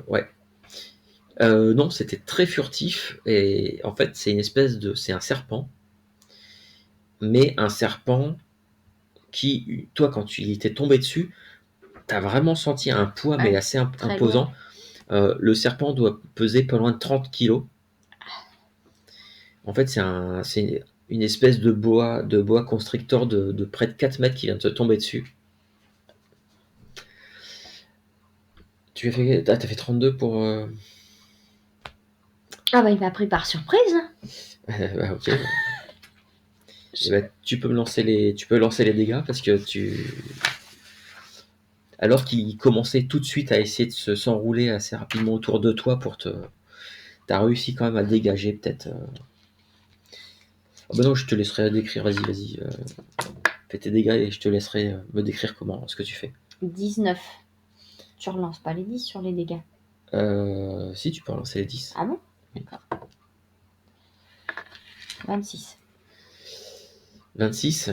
Ouais. Non, c'était très furtif et en fait c'est un serpent, mais un serpent qui, toi, quand tu étais tombé dessus, t'as vraiment senti un poids mais
Ouais,
assez
très
imposant.
lourd.
Le serpent doit peser pas loin de 30 kilos. En fait, c'est une espèce de boa constrictor de près de 4 mètres qui vient de te tomber dessus. T'as fait 32 pour.
Ah bah il m'a pris par surprise. Hein.
Bah, ok. Eh ben, tu peux lancer les dégâts parce que alors qu'il commençait tout de suite à essayer de s'enrouler assez rapidement autour de toi t'as réussi quand même à dégager peut-être. Ah bah non, je te laisserai décrire. Vas-y. Fais tes dégâts et je te laisserai me décrire ce que tu fais.
19. Tu relances pas les 10 sur les dégâts.
Si, tu peux relancer les 10.
Ah bon?
Oui.
D'accord. 26.
26.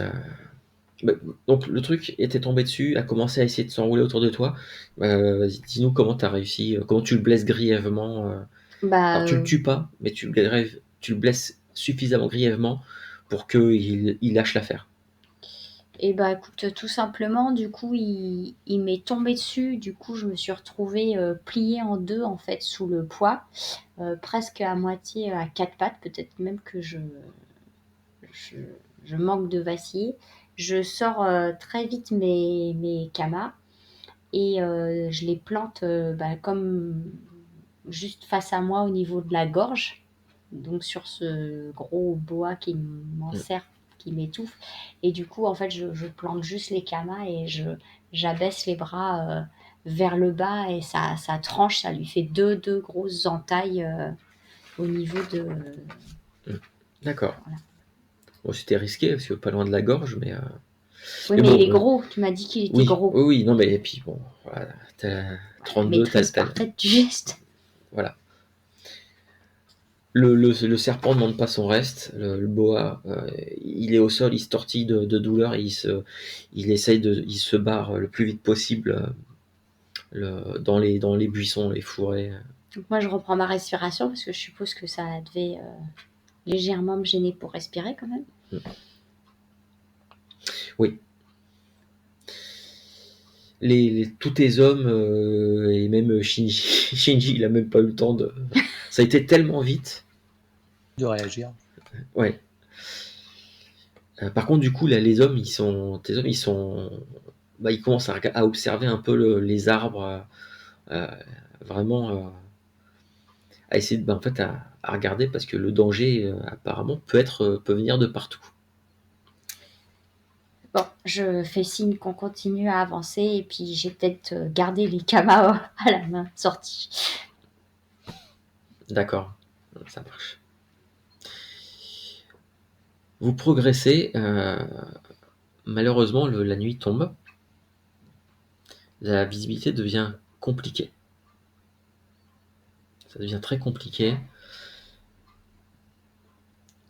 Bah, donc le truc était tombé dessus, a commencé à essayer de s'enrouler autour de toi. Vas-y, dis-nous comment t'as réussi, comment tu le blesses grièvement. Alors
Bah,
tu le tues pas, mais tu le blesses suffisamment grièvement pour qu'il lâche l'affaire.
et bah écoute, tout simplement, du coup, il m'est tombé dessus. Du coup, je me suis retrouvée pliée en deux, en fait, sous le poids, presque à moitié à quatre pattes. Peut-être même que je, je manque de vaciller. Je sors très vite mes kamas et je les plante bah, comme juste face à moi au niveau de la gorge, donc sur ce gros bois qui
Mm.
m'enserre, qui m'étouffe. Et du coup, en fait, je plante juste les kamas et j'abaisse les bras vers le bas et ça tranche, ça lui fait deux grosses entailles au niveau de.
D'accord.
Voilà.
Bon, c'était risqué parce que pas loin de la gorge,
Oui,
mais
mais il
bon,
est gros. Tu m'as dit qu'il était
oui,
gros.
oui, non, mais et puis bon, voilà, t'as
Voilà,
32,
maîtrise parfaite du geste.
voilà. Le serpent ne demande pas son reste, le boa, il est au sol, il se tortille de douleur et il se barre le plus vite possible dans les buissons, les fourrés.
Donc moi, je reprends ma respiration parce que je suppose que ça devait légèrement me gêner pour respirer quand même.
Oui. Tous tes hommes, et même Shinji, Shinji, il a même pas eu le temps de. Ça a été tellement vite.
De réagir.
Ouais. Par contre, du coup, là, tes hommes, bah, ils commencent à observer un peu les arbres, euh, vraiment, à essayer en fait, à regarder parce que le danger, apparemment, peut venir de partout.
Bon, je fais signe qu'on continue à avancer et puis j'ai peut-être gardé les kamas à la main sortis.
D'accord, ça marche. Vous progressez, malheureusement, la nuit tombe. La visibilité devient compliquée. Ça devient très compliqué.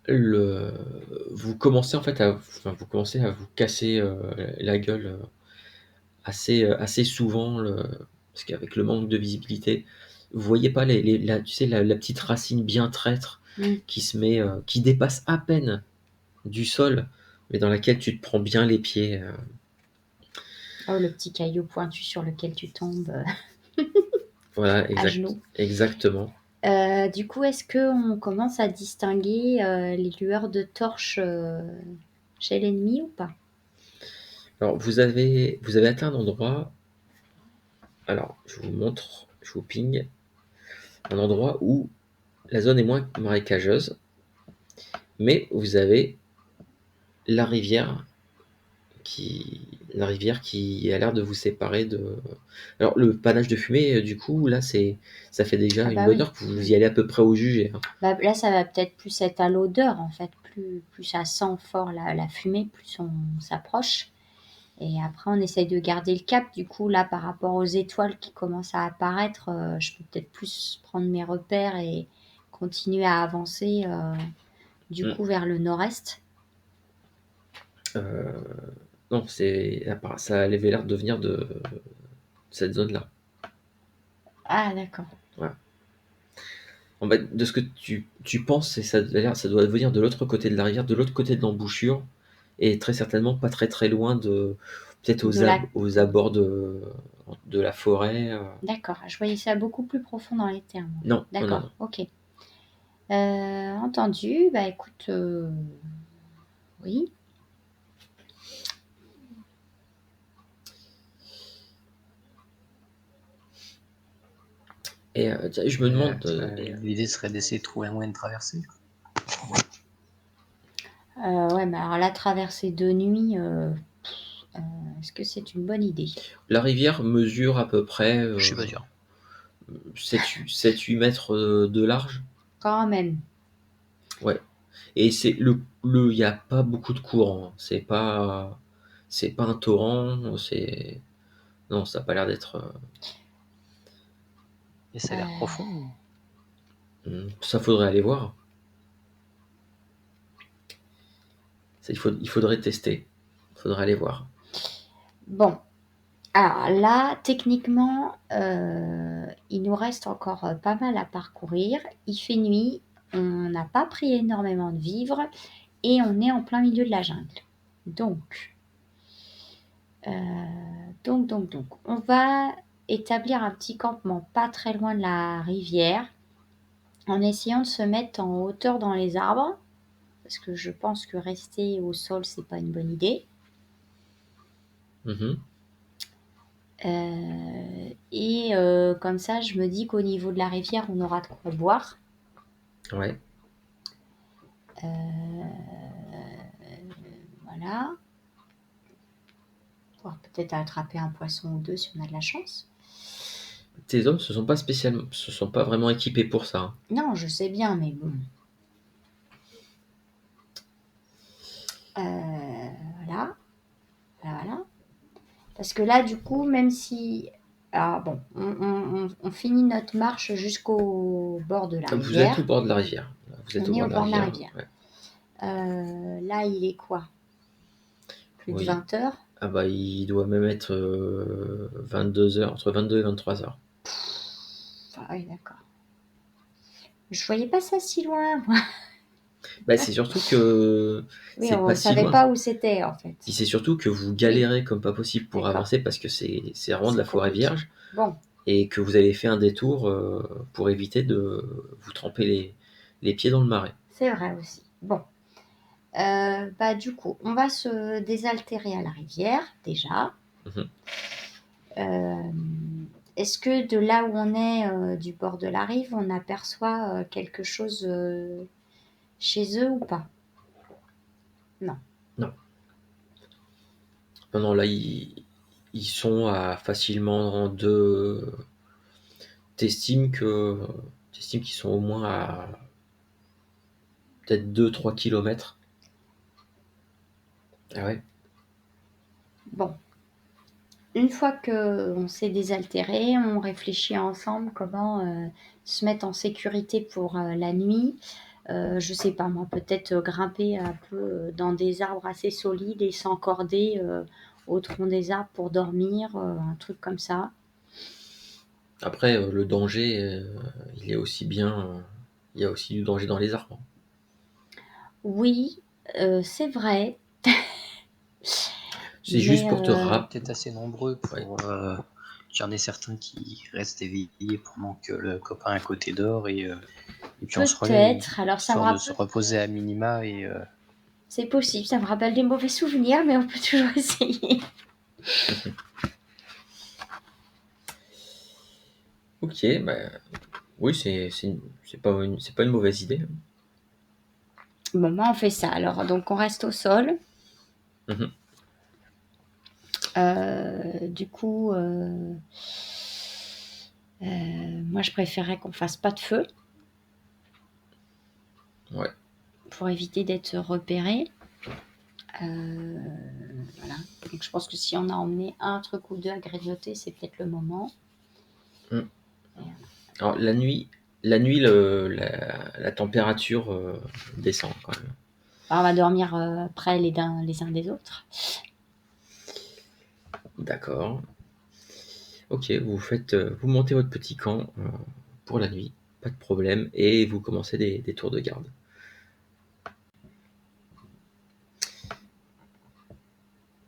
Le, Vous commencez en fait vous commencez à vous casser la gueule assez souvent, parce qu'avec le manque de visibilité, vous voyez pas tu sais, la petite racine bien traître
Mm.
qui dépasse à peine du sol, mais dans laquelle tu te prends bien les pieds.
Oh, le petit caillou pointu sur lequel tu tombes
Voilà,
à genoux.
exactement.
Du coup, est-ce qu'on commence à distinguer les lueurs de torches chez l'ennemi ou pas?
Alors, vous avez atteint un endroit. Alors, je vous montre, je vous ping un endroit où la zone est moins marécageuse, mais vous avez la rivière la rivière qui a l'air de vous séparer de. Alors le panache de fumée, du coup, là, ça fait déjà
Ah
une
bah
bonne
oui.
heure que vous y allez à peu près au jugé, hein.
Bah, là, ça va peut-être plus être à l'odeur, en fait. Plus ça sent fort la fumée, plus on s'approche. Et après, on essaye de garder le cap. Du coup, là, par rapport aux étoiles qui commencent à apparaître, je peux peut-être plus prendre mes repères et continuer à avancer, du
Mm.
coup, vers le nord-est.
Euh, non, ça avait l'air de venir de cette zone-là.
Ah, d'accord.
Voilà. En fait, de ce que tu penses, ça doit venir de l'autre côté de la rivière, de l'autre côté de l'embouchure, et très certainement pas très très loin peut-être
De la...
aux abords de la forêt.
D'accord. Je voyais ça beaucoup plus profond dans les termes.
Non, non, non,
D'accord,
non.
ok. Entendu. Bah, écoute, oui.
Et tiens, je me demande,
L'idée serait d'essayer de trouver un moyen de traverser.
Ouais, mais alors la traversée de nuit, est-ce que c'est une bonne idée?
la rivière mesure à peu près
Je suis pas sûr.
7-8 mètres de large.
Quand même.
Ouais. Et il n'y a pas beaucoup de courant, hein. C'est pas un torrent, non, ça n'a pas l'air d'être.
Et ça a l'air profond.
Ça faudrait aller voir. Il faudrait tester. Il faudrait aller voir.
Bon, alors là, techniquement, il nous reste encore pas mal à parcourir. Il fait nuit, on n'a pas pris énormément de vivres et on est en plein milieu de la jungle. Donc, on va établir un petit campement pas très loin de la rivière en essayant de se mettre en hauteur dans les arbres parce que je pense que rester au sol, c'est pas une bonne idée.
Mhm.
Et comme ça, je me dis qu'au niveau de la rivière, on aura de quoi boire.
Ouais.
Voilà. Pouvoir peut-être attraper un poisson ou deux si on a de la chance.
Tes hommes se sont pas vraiment équipés pour ça, hein.
Non, je sais bien, mais bon. Voilà. Voilà. Parce que là, du coup, même si. Alors bon, on finit notre marche jusqu'au bord de la
Vous êtes au
rivière.
bord de la rivière. Vous êtes au
On est
bord
au
de la
bord de la
rivière.
rivière.
Ouais.
Là, il est quoi? Plus de
Oui.
20 heures.
Ah bah il doit même être 22 heures, entre 22 et 23 heures.
Ah oui, d'accord. Je voyais pas ça si loin, moi.
Bah, c'est surtout que
Oui,
c'est
on
pas
ne
si
savait
loin.
pas où c'était, en fait.
Et c'est surtout que vous
Oui,
galérez comme pas possible pour
d'accord.
avancer parce que c'est vraiment de la
C'est
forêt
compliqué.
vierge
Bon,
et que vous avez fait un détour pour éviter de vous tremper les pieds dans le marais.
c'est vrai aussi. Bon, bah du coup, on va se désaltérer à la rivière, déjà.
Mhm.
Euh, Est-ce que de là où on est, du bord de la rive, on aperçoit quelque chose chez eux ou pas? Non.
Non. Non, là, ils sont à facilement deux. T'estimes qu'ils sont au moins à peut-être 2-3 kilomètres. Ah ouais.
Bon, une fois qu'on s'est désaltéré, on réfléchit ensemble comment se mettre en sécurité pour la nuit. Je sais pas moi, peut-être grimper un peu dans des arbres assez solides et s'encorder au tronc des arbres pour dormir, un truc comme ça.
Après, le danger, il est aussi bien. Il y a aussi du danger dans les arbres.
Oui, c'est vrai,
C'est juste
mais
pour te
On est
rappeler.
peut-être assez nombreux
Ouais.
pour qu'il y en ait certains qui restent éveillés pendant que le copain à côté dort et puis on se relaie,
peut-être. Alors ça me
histoire de se
rappelle,
reposer à minima et
c'est possible, ça me rappelle des mauvais souvenirs, mais on peut toujours essayer.
Ok, bah, oui, c'est pas une mauvaise idée.
Bon, moi on fait ça. Alors donc on reste au sol.
Mhm.
Du coup, moi, je préférerais qu'on fasse pas de feu
Ouais.
pour éviter d'être repéré. Voilà. Donc, je pense que si on a emmené un truc ou deux à grignoter, c'est peut-être le moment.
Alors la nuit, la température descend quand même.
Alors, on va dormir près les uns des autres.
D'accord. Ok, vous montez votre petit camp pour la nuit, pas de problème, et vous commencez des tours de garde.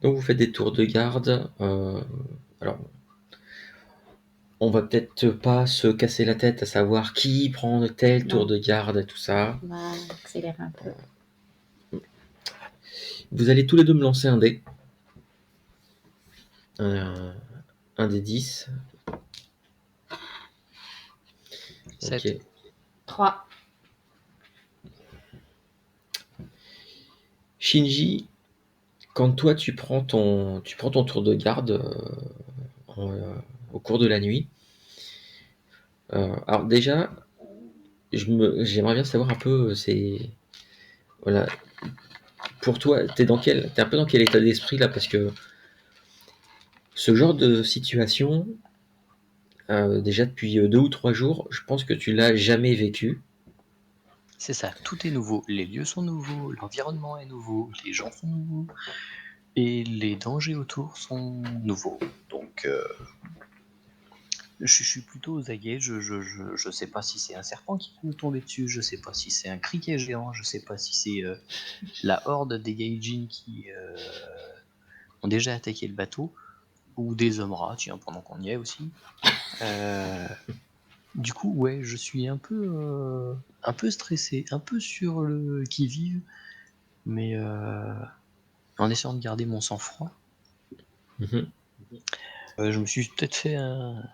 Donc vous faites des tours de garde. Alors, on va peut-être pas se casser la tête à savoir qui prend tel tour
Non.
de garde et tout ça.
On va accélérer un peu.
Vous allez tous les deux me lancer un dé. Un des 10.
7.
Ok.
3.
Shinji, quand toi tu prends ton tour de garde au cours de la nuit, alors déjà, j'aimerais bien savoir un peu, voilà, pour toi, t'es un peu dans quel état d'esprit là, parce que ce genre de situation, déjà depuis 2 ou 3 jours, je pense que tu l'as jamais vécu.
C'est ça, tout est nouveau. Les lieux sont nouveaux, l'environnement est nouveau, les gens sont nouveaux, et les dangers autour sont nouveaux. Donc, je suis plutôt aux aguets. Je sais pas si c'est un serpent qui va nous tomber dessus, je sais pas si c'est un criquet géant, je sais pas si c'est la horde des Gaijin qui ont déjà attaqué le bateau, ou des hommes rats, tiens, pendant qu'on y est aussi. Du coup, ouais, je suis un peu stressé, un peu sur le qui-vive, mais en essayant de garder mon sang-froid.
Mhm.
Je me suis peut-être fait une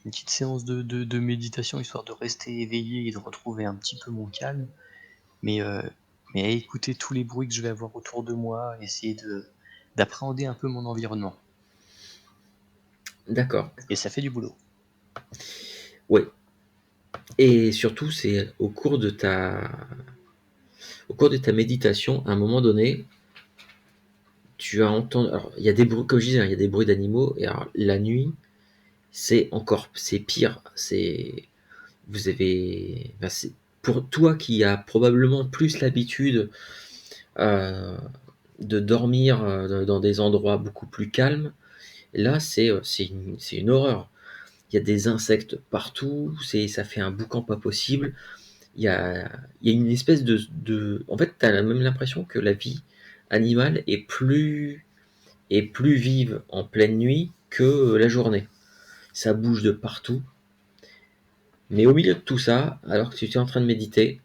petite séance de méditation histoire de rester éveillé et de retrouver un petit peu mon calme, mais, mais à écouter tous les bruits que je vais avoir autour de moi, essayer d'appréhender un peu mon environnement.
D'accord.
Et ça fait du boulot.
Ouais. Et surtout, c'est au cours de ta méditation, à un moment donné, tu as entendu. Alors, il y a des bruits, comme je disais, hein, il y a des bruits d'animaux. Et alors, la nuit, c'est pire. Vous avez, ben, pour toi qui as probablement plus l'habitude euh, de dormir dans des endroits beaucoup plus calmes, là, c'est une horreur. Il y a des insectes partout, ça fait un boucan pas possible. Il y a une espèce en fait, tu as même l'impression que la vie animale est plus vive en pleine nuit que la journée. Ça bouge de partout. Mais au milieu de tout ça, alors que tu étais en train de méditer,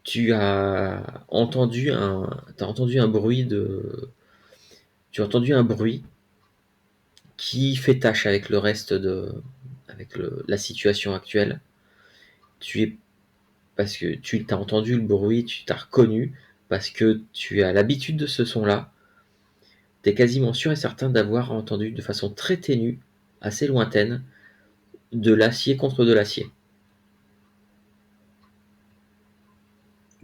tu as t'as entendu un bruit tu as entendu un bruit qui fait tâche avec le reste avec la situation actuelle. Tu es, parce que tu t'as entendu le bruit, tu t'as reconnu, parce que tu as l'habitude de ce son-là. Tu es quasiment sûr et certain d'avoir entendu de façon très ténue, assez lointaine, de l'acier contre de l'acier.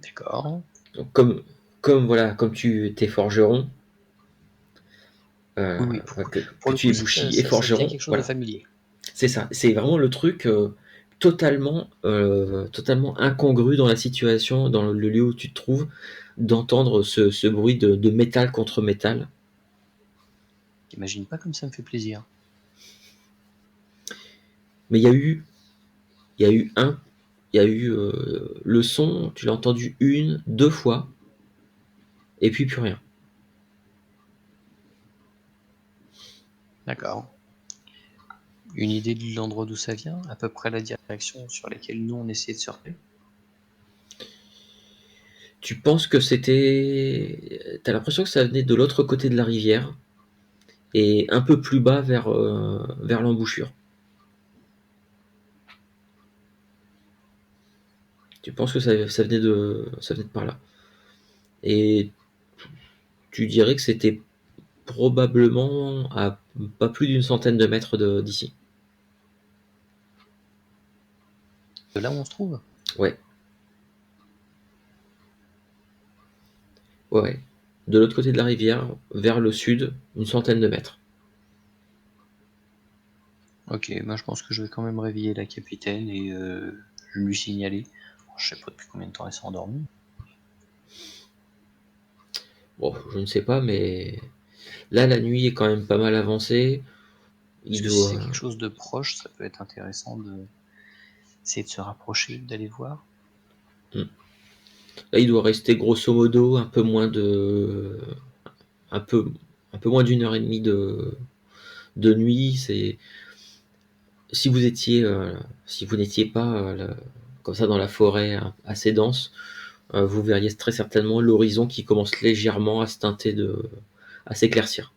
D'accord.
Donc voilà, comme tu es forgeron,
Oui, oui,
que
pour le
tu es
coup,
bouchi et
ça devient
forgeron,
quelque chose de
voilà.
familier.
C'est ça. C'est vraiment le truc totalement incongru dans la situation, dans le lieu où tu te trouves, d'entendre ce bruit de métal contre métal.
T'imagines pas comme ça me fait plaisir.
Mais il y a eu le son, tu l'as entendu 1, 2 fois, et puis plus rien.
D'accord. Une idée de l'endroit d'où ça vient, à peu près la direction sur laquelle nous on essayait de surfer.
Tu penses que t'as l'impression que ça venait de l'autre côté de la rivière, et un peu plus bas vers l'embouchure. Tu penses que ça venait de par là. Et tu dirais que c'était probablement à pas plus d'une centaine de mètres d'ici.
De là où on se trouve?
Ouais, ouais, ouais. De l'autre côté de la rivière, vers le sud, une centaine de mètres.
Ok, moi je pense que je vais quand même réveiller la capitaine et lui signaler. Bon, je sais pas depuis combien de temps elle s'est endormie.
Bon, je ne sais pas, mais là, la nuit est quand même pas mal avancée.
Parce
Il
que si
doit.
c'est quelque chose de proche, ça peut être intéressant de essayer de se rapprocher, d'aller voir.
Hmm. Là, il doit rester grosso modo un peu, un peu moins d'une heure et demie de nuit. C'est si vous étiez, si vous n'étiez pas comme ça dans la forêt assez dense, vous verriez très certainement l'horizon qui commence légèrement à se à s'éclaircir.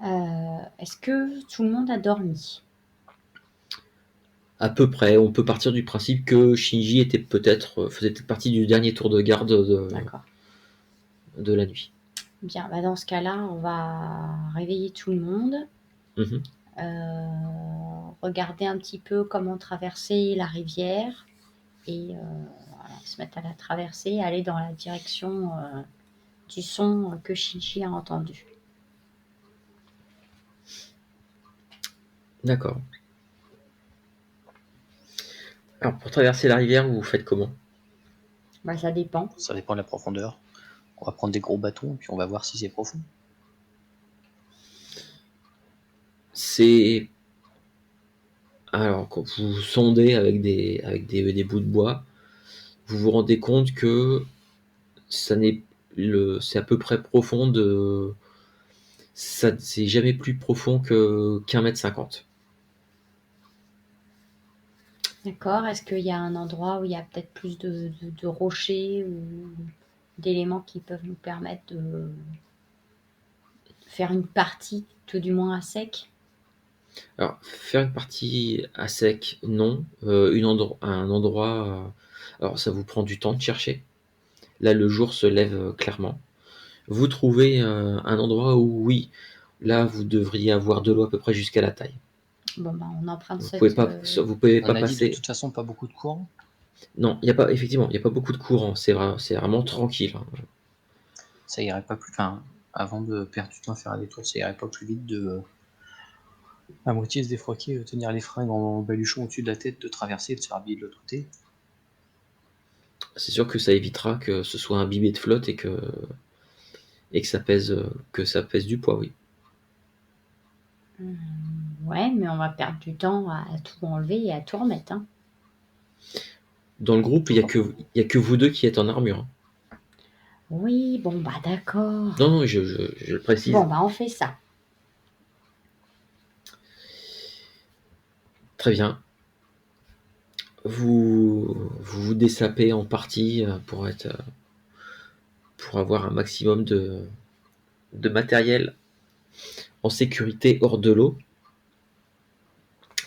Est-ce que tout le monde a dormi?
À peu près, on peut partir du principe que Shinji faisait peut-être partie du dernier tour de garde
D'accord.
de la nuit.
Bien, bah dans ce cas-là, on va réveiller tout le monde,
Mhm.
regarder un petit peu comment traverser la rivière et voilà, se mettre à la traverser, aller dans la direction du son que Shinji a entendu.
D'accord. Alors pour traverser la rivière, vous faites comment?
Bah, ça dépend.
Ça dépend de la profondeur. On va prendre des gros bâtons et puis on va voir si c'est profond.
C'est alors quand vous sondez avec des bouts de bois, vous vous rendez compte que ça n'est c'est à peu près profond ça c'est jamais plus profond qu'un mètre 50.
D'accord. Est-ce qu'il y a un endroit où il y a peut-être plus de rochers ou d'éléments qui peuvent nous permettre de faire une partie, tout du moins à sec?
Alors faire une partie à sec, non. Un endroit, alors ça vous prend du temps de chercher. Là, le jour se lève clairement. Vous trouvez un endroit où, oui, là, vous devriez avoir de l'eau à peu près jusqu'à la taille.
Bon, bah, on emprunte
Vous pouvez
cette.
pas, vous pouvez pas
On a dit de
passer.
toute façon pas beaucoup de courant.
Non, il y a pas, effectivement, il n'y a pas beaucoup de courant. C'est vraiment tranquille, hein.
Ça irait pas plus. Enfin, avant de perdre du temps à faire un détour, ça irait pas plus vite de à moitié se défroquer, tenir les fringues en baluchon au-dessus de la tête, de traverser et de se rhabiller de l'autre côté.
C'est sûr que ça évitera que ce soit imbibé de flotte et que ça pèse du poids, oui.
Ouais, mais on va perdre du temps à tout enlever et à tout remettre, hein.
Dans le groupe,
Pourquoi pas?
il y a que vous deux qui êtes en armure, hein.
Oui, bon, bah d'accord.
Non, non, je le
Bon,
précise.
bah on fait ça.
Très bien. Vous dessapez en partie pour avoir un maximum de matériel en sécurité hors de l'eau.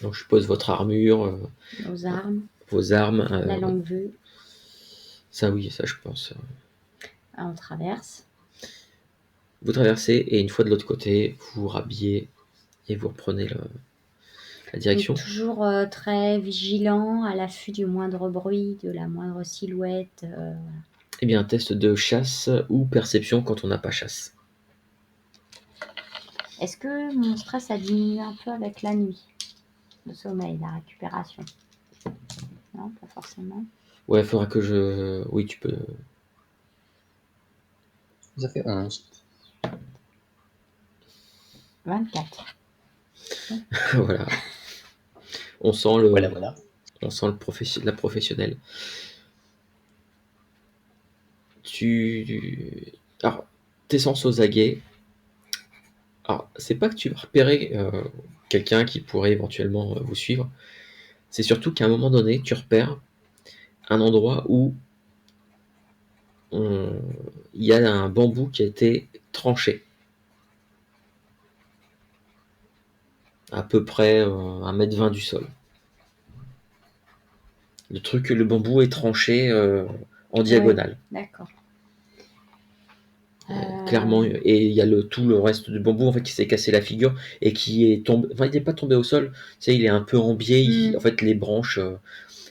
Donc je suppose votre armure,
Nos armes,
vos armes,
la longue vue,
ça oui, ça je pense.
on traverse.
Vous traversez et une fois de l'autre côté, vous vous rhabillez et vous reprenez la
Donc
direction.
toujours très vigilant, à l'affût du moindre bruit, de la moindre silhouette.
Eh bien, un test de chasse ou perception quand on n'a pas chasse.
Est-ce que mon stress a diminué un peu avec la nuit? Le sommeil, la récupération? Non, pas forcément.
Ouais, il faudra que je. Oui, tu peux.
Ça fait 11.
24.
Voilà. On sent le,
Voilà, voilà.
on sent la professionnelle. Alors, tes sens aux aguets. Alors, c'est pas que tu vas repérer quelqu'un qui pourrait éventuellement vous suivre. C'est surtout qu'à un moment donné, tu repères un endroit où il y a un bambou qui a été tranché. À peu près 1,20 m du sol. Le bambou est tranché en
Ouais,
diagonale.
d'accord.
clairement, et il y a tout le reste du bambou en fait qui s'est cassé la figure et qui est tombé. Enfin, il n'est pas tombé au sol. Tu sais, il est un peu en biais. En fait, les branches,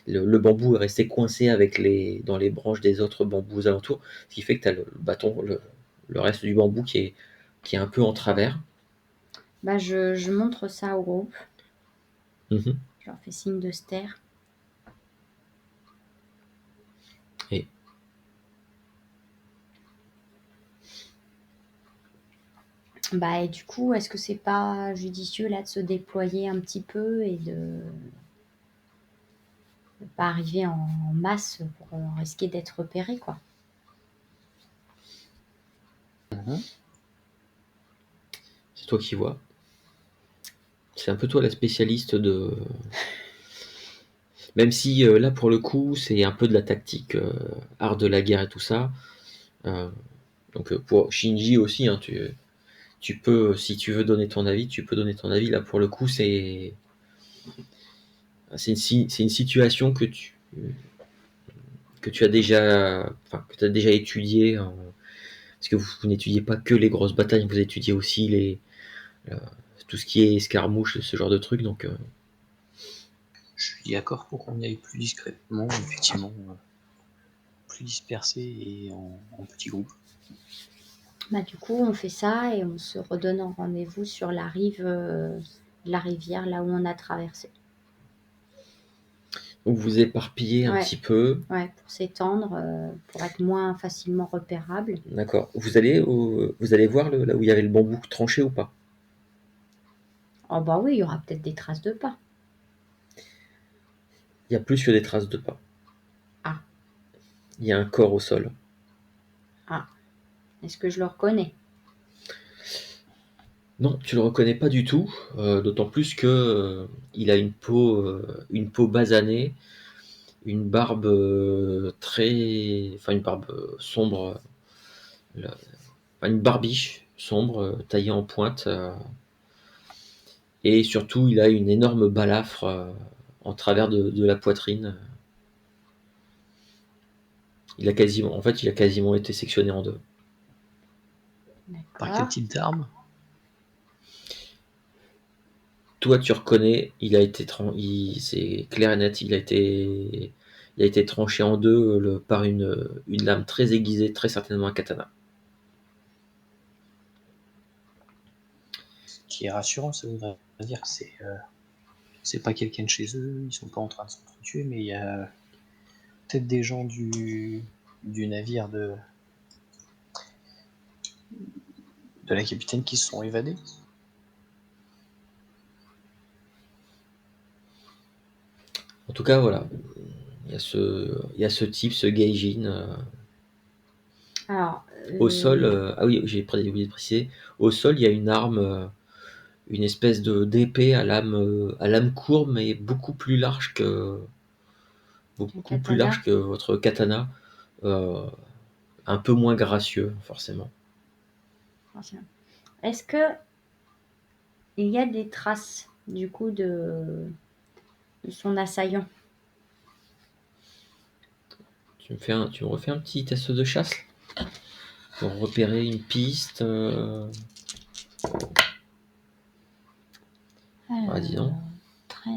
le bambou est resté coincé dans les branches des autres bambous alentours, ce qui fait que tu as le bâton, le reste du bambou qui est un peu en travers.
Bah, je montre ça au groupe.
Mhm.
Je leur fais signe de se taire.
Et
Bah, et du coup, est-ce que c'est pas judicieux là de se déployer un petit peu et de pas arriver en masse pour risquer d'être repéré, quoi.
c'est toi qui vois. C'est un peu toi la spécialiste de. Même si là pour le coup c'est un peu de la tactique, art de la guerre et tout ça. Donc pour Shinji aussi, hein, tu peux, si tu veux donner ton avis, tu peux donner ton avis. Là pour le coup c'est une situation que tu as déjà, enfin, que tu as déjà étudié, parce que vous n'étudiez pas que les grosses batailles, vous étudiez aussi euh, tout ce qui est escarmouche, ce genre de trucs. Donc
Je suis d'accord pour qu'on y aille plus discrètement, effectivement, plus dispersé et en petits groupes.
Bah, du coup, on fait ça et on se redonne un rendez-vous sur la rive de la rivière, là où on a traversé.
vous vous éparpillez un
Ouais.
petit peu.
Ouais, pour s'étendre, pour être moins facilement repérable.
D'accord. Vous allez voir là où il y avait le bambou tranché ou pas?
Oh bah oui, il y aura peut-être des traces de pas.
Il y a plus que des traces de pas.
Ah.
Il y a un corps au sol.
Ah. Est-ce que je le reconnais?
Non, tu le reconnais pas du tout, d'autant plus que il a une peau basanée, une barbe une barbe sombre, enfin, une barbiche sombre taillée en pointe, et surtout il a une énorme balafre en travers de la poitrine. Il a quasiment été sectionné en deux.
Par quel
D'accord.
type d'arme?
Toi, tu reconnais, c'est clair et net, il a été tranché en deux par une lame très aiguisée, très certainement un katana.
Ce qui est rassurant, ça voudrait dire que c'est pas quelqu'un de chez eux, ils sont pas en train de s'entretuer, mais il y a peut-être des gens du navire de la capitaine qui se sont évadés.
En tout cas, voilà, il y a ce type, ce Gaijin.
Alors,
Au sol, ah oui, j'ai oublié de préciser, au sol, il y a une arme, une espèce d'épée à lame courbe, mais beaucoup plus
katana.
large que votre katana, euh, un peu moins gracieux, forcément.
Est-ce que il y a des traces du coup de son assaillant?
Tu me refais un petit test de chasse pour repérer une piste.
Alors,
Dis donc.
13,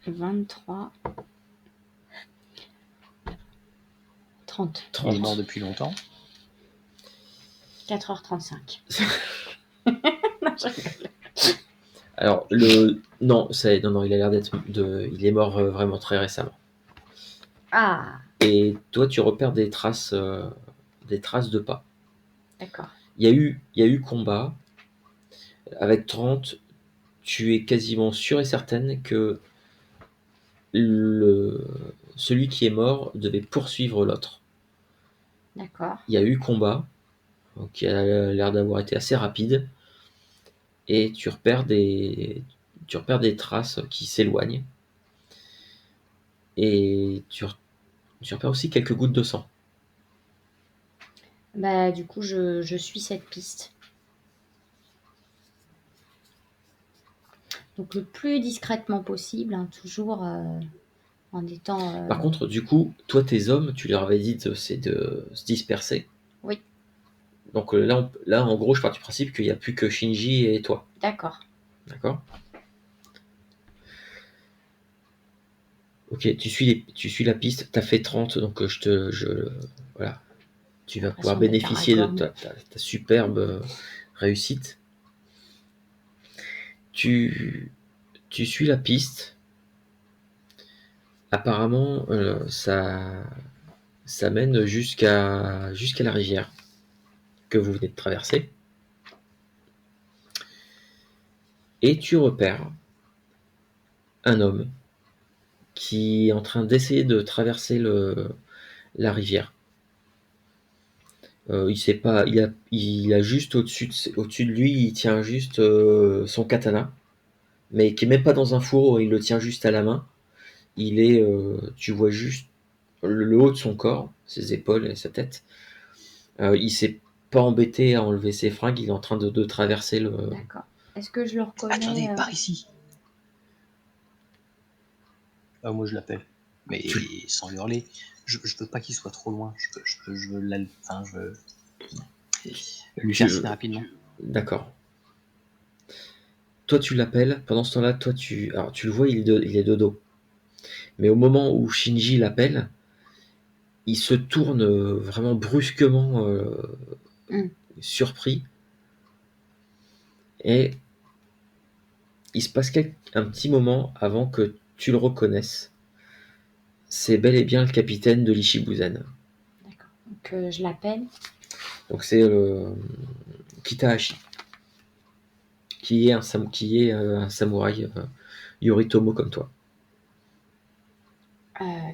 23, 30,
30.
Il est mort depuis longtemps.
4h35. Non, je rigole.
Alors non, il a l'air il est mort vraiment très récemment.
Ah,
Et toi, tu repères des traces de pas.
d'accord.
Il y a eu combat. Avec 30, tu es quasiment sûr et certaine que celui qui est mort devait poursuivre l'autre.
D'accord.
Il y a eu combat, qui a l'air d'avoir été assez rapide, et tu repères des traces qui s'éloignent, et tu repères aussi quelques gouttes de sang.
Bah, du coup, je suis cette piste. Donc, le plus discrètement possible, hein, toujours en étant.
Par contre, du coup, toi, tes hommes, tu leur avais dit de se disperser.
Oui.
Donc là, en gros, je pars du principe qu'il n'y a plus que Shinji et toi.
D'accord.
D'accord? Ok, tu suis la piste, tu as fait 30, donc voilà. Tu vas pouvoir
L'impression d'être
bénéficier de
Aragorn.
ta superbe réussite. Tu suis la piste. Apparemment, ça mène jusqu'à la rivière que vous venez de traverser. Et tu repères un homme qui est en train d'essayer de traverser la rivière. Il sait pas, il a juste au-dessus de lui, il tient juste son katana, mais qui est même pas dans un fourreau, il le tient juste à la main. Tu vois juste le haut de son corps, ses épaules et sa tête. Il s'est pas embêté à enlever ses fringues, il est en train de traverser le.
D'accord. Est-ce que je le reconnais
Attendez, par ici. Moi je l'appelle, mais sans hurler. Je veux pas qu'il soit trop loin. Je veux lui faire signe rapidement.
D'accord. Toi, tu l'appelles. Pendant ce temps-là, alors, tu le vois, il est de dos. Mais au moment où Shinji l'appelle, il se tourne vraiment brusquement, surpris. Et il se passe un petit moment avant que tu le reconnaisses. C'est bel et bien le capitaine de l'Ishibuzen.
D'accord. Donc je l'appelle.
Donc c'est Kitahashi, qui est un samouraï Yoritomo comme toi.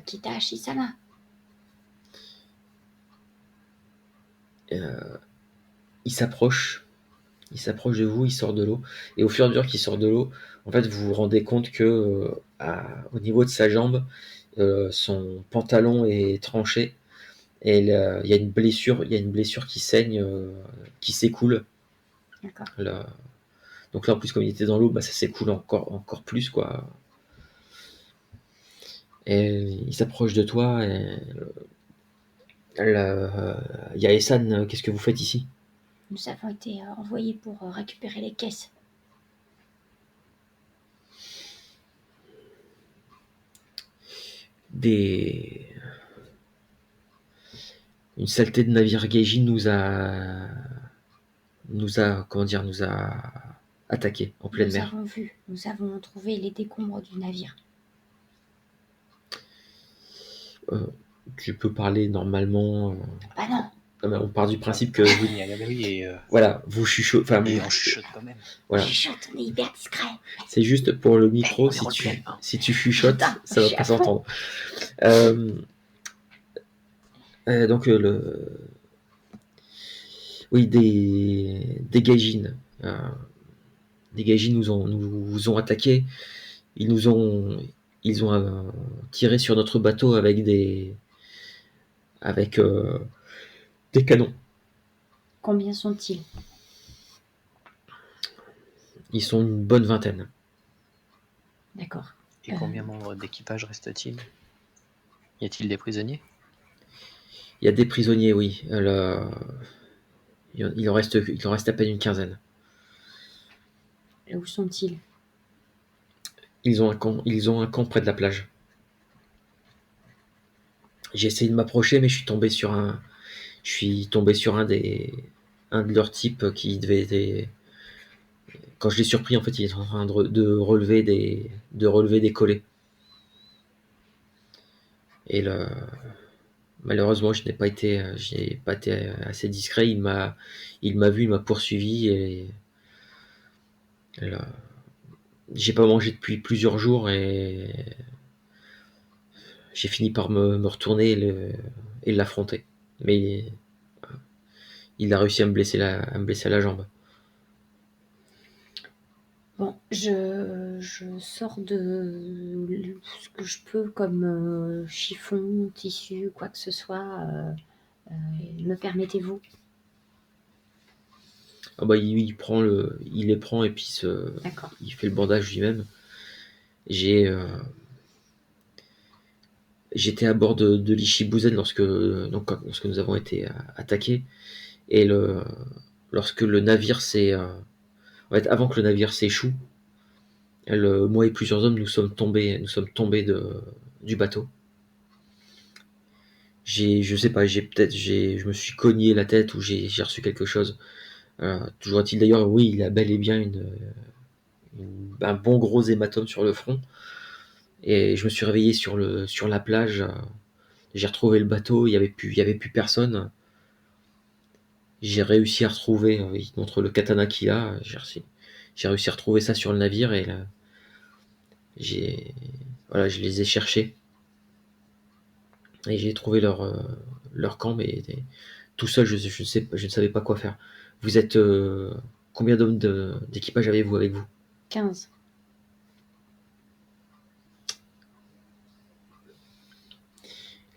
Kitahashi-sama.
Il s'approche de vous, il sort de l'eau. Et au fur et à mesure qu'il sort de l'eau, en fait, vous vous rendez compte que au niveau de sa jambe, son pantalon est tranché. Et il y a une blessure qui saigne, qui s'écoule.
D'accord.
Donc là, en plus, comme il était dans l'eau, ça s'écoule encore plus, quoi. Et il s'approche de toi. Et Yae-san, qu'est-ce que vous faites ici?
Nous avons été envoyés pour récupérer les caisses.
Une saleté de navire Geijin nous a attaqué en pleine mer.
Nous avons trouvé les décombres du navire.
Tu peux parler normalement.
Ah non.
On part du principe que
vous y allez et
voilà, vous chuchotez.
et on chuchote quand même.
Voilà.
On chuchote, on est hyper discret.
C'est juste pour le micro,
roleplay,
si tu chuchotes,
Putain,
ça va
je
pas
suis à fond.
s'entendre. Donc oui, des gaijins. Des gaijins nous ont attaqués. Ils ont tiré sur notre bateau avec des canons.
Combien sont-ils?
Ils sont une bonne vingtaine.
D'accord.
Et combien de membres d'équipage reste-t-il? Y a-t-il des prisonniers?
Il y a des prisonniers, oui. Il en reste à peine une quinzaine.
Et où sont-ils?
Ils ont un camp près de la plage. J'ai essayé de m'approcher, mais je suis tombé sur un de leurs types qui devait. Quand je l'ai surpris, en fait, il est en train de relever des collets. Et malheureusement, je n'ai pas été assez discret. Il m'a vu, il m'a poursuivi et j'ai pas mangé depuis plusieurs jours et j'ai fini par me retourner et l'affronter. Mais il a réussi à me blesser à la jambe.
Bon, je sors de ce que je peux comme chiffon, tissu, quoi que ce soit. Me permettez-vous?
Ah bah il les prend et puis
D'accord.
il fait le bandage lui-même. J'étais à bord de l'Ishibuzen lorsque nous avons été attaqués Et lorsque le navire en fait, avant que le navire s'échoue, moi et plusieurs hommes, nous sommes tombés du bateau. Je sais pas, je me suis cogné la tête ou j'ai reçu quelque chose. Toujours est-il d'ailleurs, oui, il a bel et bien un bon gros hématome sur le front. Et je me suis réveillé sur la plage. J'ai retrouvé le bateau, il y avait plus personne. J'ai réussi à retrouver, il montre le katana qu'il a. J'ai réussi à retrouver ça sur le navire et là, j'ai, voilà, je les ai cherchés et j'ai trouvé leur camp, mais tout seul, je ne savais pas quoi faire. Vous êtes combien d'hommes d'équipage avez-vous avec vous?
15.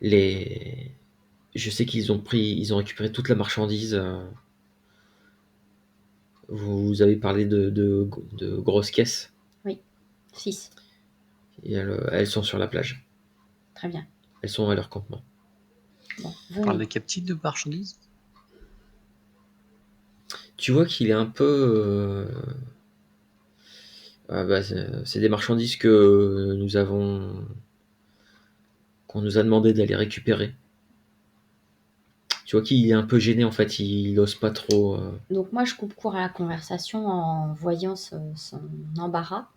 Les, je sais ils ont récupéré toute la marchandise. Vous avez parlé de grosses caisses.
Oui, 6.
Et elles sont sur la plage.
Très bien.
Elles sont à leur campement.
Bon,
On parle
venez.
de quel type de marchandises?
Tu vois qu'il est un peu. C'est des marchandises qu'on nous a demandé d'aller récupérer. Tu vois qu'il est un peu gêné en fait, il n'ose pas trop.
Donc moi, je coupe court à la conversation en voyant son embarras.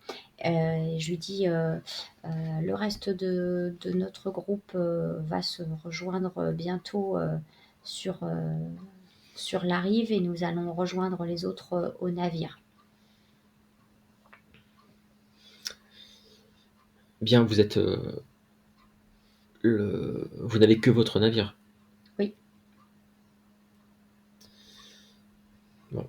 Je lui dis, le reste de notre groupe va se rejoindre bientôt sur, sur la rive et nous allons rejoindre les autres au navire.
Bien, vous n'avez que votre navire.
Oui.
Bon.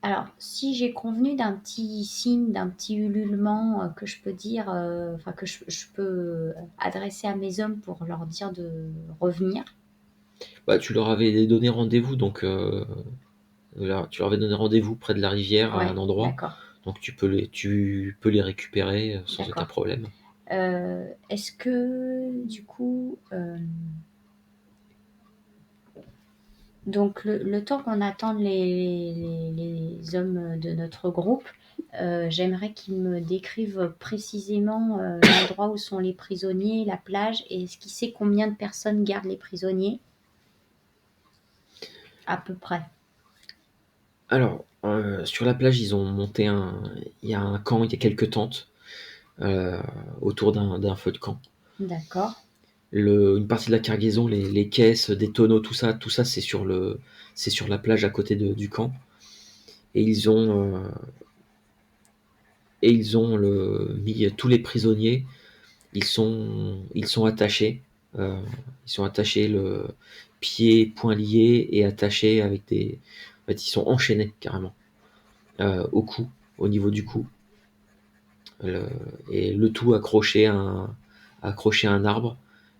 Alors, si j'ai convenu d'un petit signe, d'un petit ululement que je peux dire, enfin que je peux adresser à mes hommes pour leur dire de revenir.
Bah, tu leur avais donné rendez-vous, donc tu leur avais donné rendez-vous près de la rivière à
Ouais,
un endroit,
d'accord,
donc tu peux les récupérer sans aucun
d'accord.
problème.
Est-ce que du coup, donc le temps qu'on attende les hommes de notre groupe, j'aimerais qu'ils me décrivent précisément l'endroit où sont les prisonniers, la plage, et est-ce qu'il sait combien de personnes gardent les prisonniers? À peu près.
Alors, sur la plage, il y a un camp, il y a quelques tentes euh, autour d'un feu de camp.
D'accord,
Une partie de la cargaison, les caisses, des tonneaux, tout ça, c'est sur la plage à côté du camp. Et ils ont mis tous les prisonniers. Ils sont attachés. euh, ils sont attachés pieds, poings liés et attachés avec des. En fait, ils sont enchaînés carrément au cou, au niveau du cou. Le- et le tout accroché à un arbre.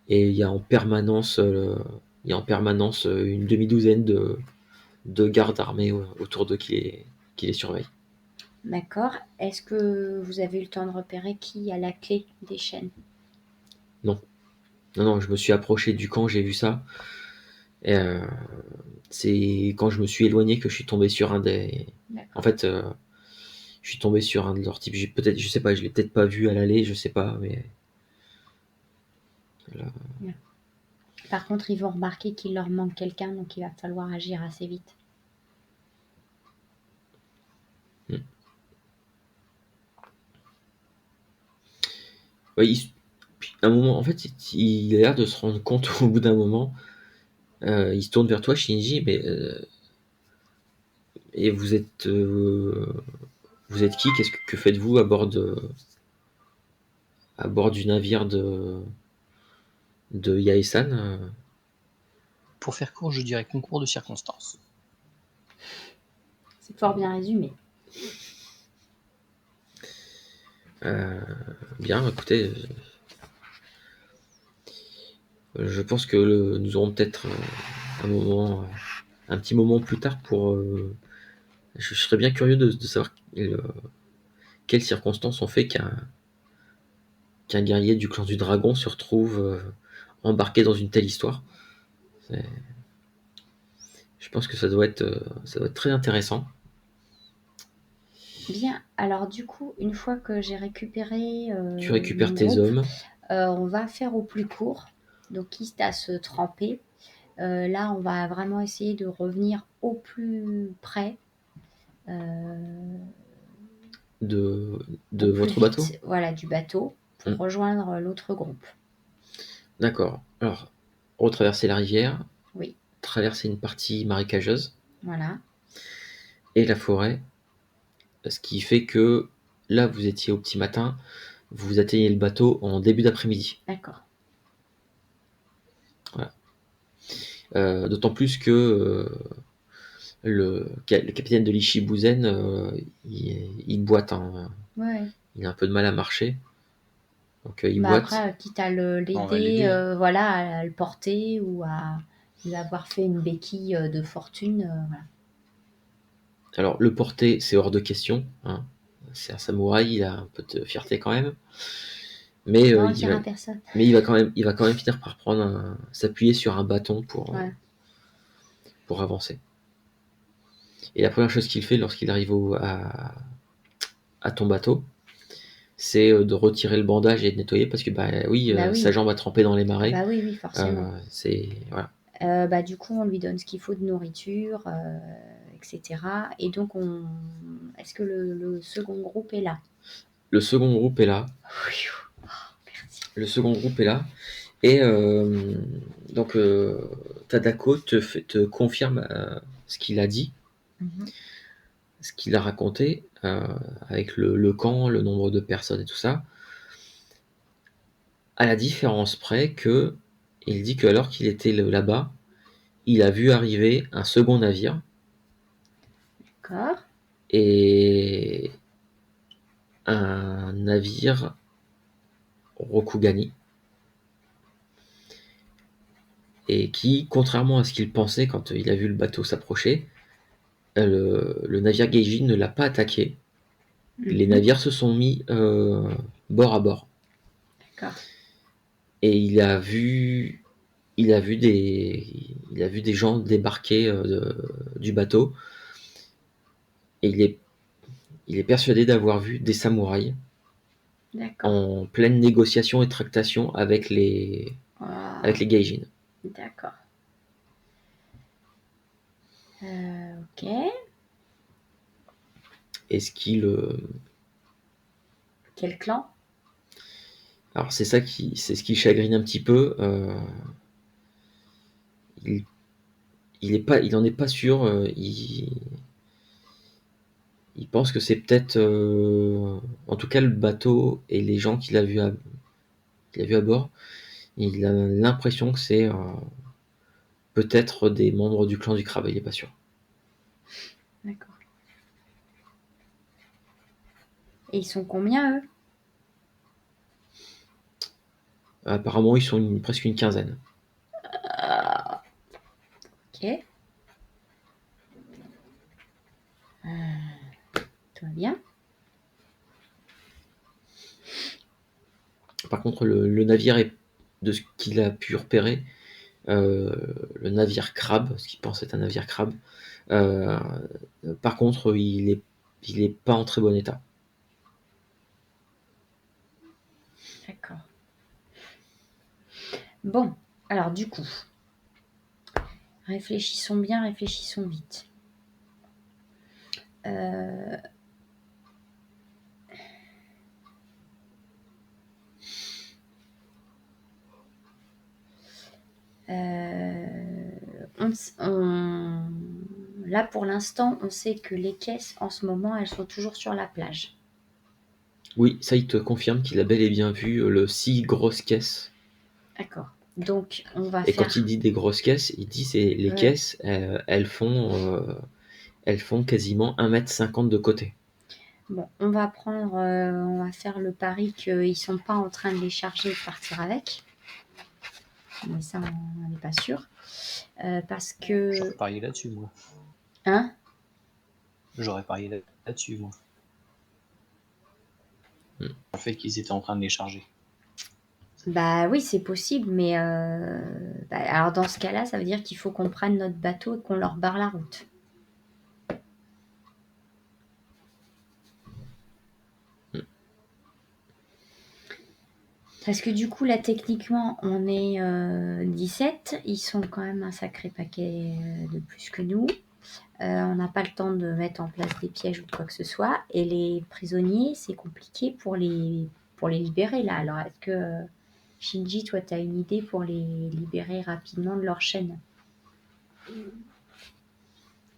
Et il y a en permanence une demi-douzaine de gardes armés autour d'eux qui les surveillent.
d'accord. Est-ce que vous avez eu le temps de repérer qui a la clé des chaînes?
Non, non, je me suis approché du camp, j'ai vu ça. Et, c'est quand je me suis éloigné que je suis tombé sur un des. En
D'accord.
fait, je suis tombé sur un de leurs types. Je sais pas, je l'ai peut-être pas vu à l'aller, je sais pas, mais. Voilà.
Bien. Par contre, ils vont remarquer qu'il leur manque quelqu'un, donc il va falloir agir assez vite.
Hmm. Ouais, puis, un moment, en fait, il a l'air de se rendre compte au bout d'un moment. Il se tourne vers toi, Shinji, mais et vous êtes qui? Que faites-vous à bord du navire de Yaesan?
Pour faire court, je dirais concours de circonstances.
C'est fort bien résumé.
Euh, Bien, écoutez, je pense que nous aurons peut-être un petit moment plus tard pour. Je serais bien curieux de savoir quelles circonstances ont fait qu'un guerrier du clan du dragon se retrouve embarqué dans une telle histoire. C'est- Je pense que ça doit être très intéressant.
Bien, alors du coup, une fois que j'ai récupéré
Tu récupères
mon
tes
groupe,
hommes.
on va faire au plus court, donc quitte à se tremper. Là, on va vraiment essayer de revenir au plus près,
de
au plus
votre bateau.
vite, voilà, du bateau pour rejoindre l'autre groupe.
D'accord. Alors, retraverser la rivière,
Oui,
traverser une partie marécageuse
voilà,
et la forêt, ce qui fait que là, vous étiez au petit matin, vous atteignez le bateau en début d'après-midi.
d'accord.
D'autant plus que le capitaine de l'Ichibouzen, il boite, hein.
Ouais.
Il a un peu de mal à marcher, donc il
Bah
boite.
après, quitte à
On va
l'aider,
l'aider, hein.
voilà, à le porter ou à lui avoir fait une béquille de fortune, voilà.
Alors, le porter, c'est hors de question, hein. C'est un samouraï, il a un peu de fierté quand même, mais
Non, on le dira à personne.
il va quand même finir par s'appuyer sur un bâton
Ouais.
pour avancer. Et la première chose qu'il fait lorsqu'il arrive à ton bateau, c'est de retirer le bandage et de nettoyer parce que
Bah
sa
oui,
jambe a trempé dans les marais.
bah oui, forcément.
Voilà.
Bah du coup, on lui donne ce qu'il faut de nourriture, etc. Et donc, est-ce que le second groupe est là?
Le second groupe est là.
Merci.
Le second groupe est là. Et donc, Tadako te confirme ce qu'il a dit,
Mhm.
ce qu'il a raconté, avec le camp, le nombre de personnes et tout ça, à la différence près que il dit que alors qu'il était là-bas, il a vu arriver un second navire
D'accord.
et un navire Rokugani, et qui, contrairement à ce qu'il pensait quand il a vu le bateau s'approcher, le navire Geijin ne l'a pas attaqué. Les
Mhm.
navires se sont mis bord à bord.
D'accord.
Et il a vu des gens débarquer du bateau. Et il est persuadé d'avoir vu des samouraïs
D'accord.
en pleine négociation et tractation avec
Ah,
les Gaijin.
d'accord. Ok.
Et ce qui le.
Quel clan?
Alors c'est ce qui chagrine un petit peu. Il, il en est pas sûr. Il pense que c'est peut-être, en tout cas le bateau et les gens qu'il a vu à bord. Il a l'impression que c'est peut-être des membres du clan du crabe. Il est pas sûr.
D'accord. Et ils sont combien, eux?
Apparemment, ils sont presque une quinzaine.
Ah, ok. Tout va bien.
Par contre, le navire est, de ce qu'il a pu repérer, euh, le navire crabe, ce qu'il pense être un navire crabe. euh, Par contre, il est pas en très bon état.
D'accord. Bon, alors du coup, réfléchissons bien, réfléchissons vite. Euh, Là, pour l'instant, on sait que les caisses, en ce moment, elles sont toujours sur la plage.
Oui, ça, il te confirme qu'il a bel et bien vu le 6 grosses caisses.
D'accord. Donc, on va
Et quand il
faire...
dit des grosses caisses, il dit c'est les
Ouais.
caisses, elles font quasiment 1,50 m de côté.
Bon, on va faire le pari qu'ils sont pas en train de les charger et de partir avec. Mais ça, on n'est pas sûr. Parce que...
J'aurais parié là-dessus, moi.
Hein?
J'aurais parié là-dessus, moi.
Hmm.
Le fait qu'ils étaient en train de les charger.
Bah oui, c'est possible, mais alors dans ce cas-là, ça veut dire qu'il faut qu'on prenne notre bateau et qu'on leur barre la route. Parce que du coup, là, techniquement, on est 17. Ils sont quand même un sacré paquet de plus que nous. On n'a pas le temps de mettre en place des pièges ou de quoi que ce soit. Et les prisonniers, c'est compliqué pour les libérer, là. Alors, est-ce que, Shinji, toi, tu as une idée pour les libérer rapidement de leur chaîne? Il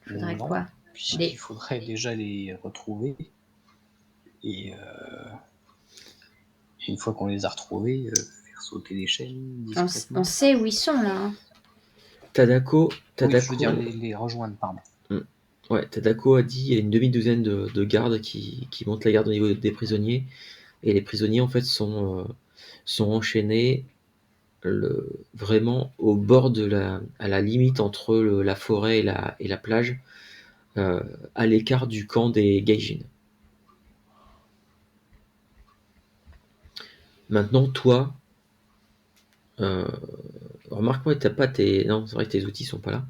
faudrait
Non,
quoi?
puisqu'il faudrait déjà les retrouver. Et une fois qu'on les a retrouvés, faire sauter les chaînes discrètement.
On sait où ils sont, là. Hein.
Tadako,
Oui, je veux dire les rejoindre, pardon.
Ouais, Tadako a dit il y a une demi-douzaine de gardes qui montent la garde au niveau des prisonniers. Et les prisonniers, en fait, sont enchaînés vraiment au bord à la limite entre la forêt et la plage, à l'écart du camp des Gaijin. Maintenant, toi, remarque-moi, t'as pas tes. Non, c'est vrai que tes outils sont pas là.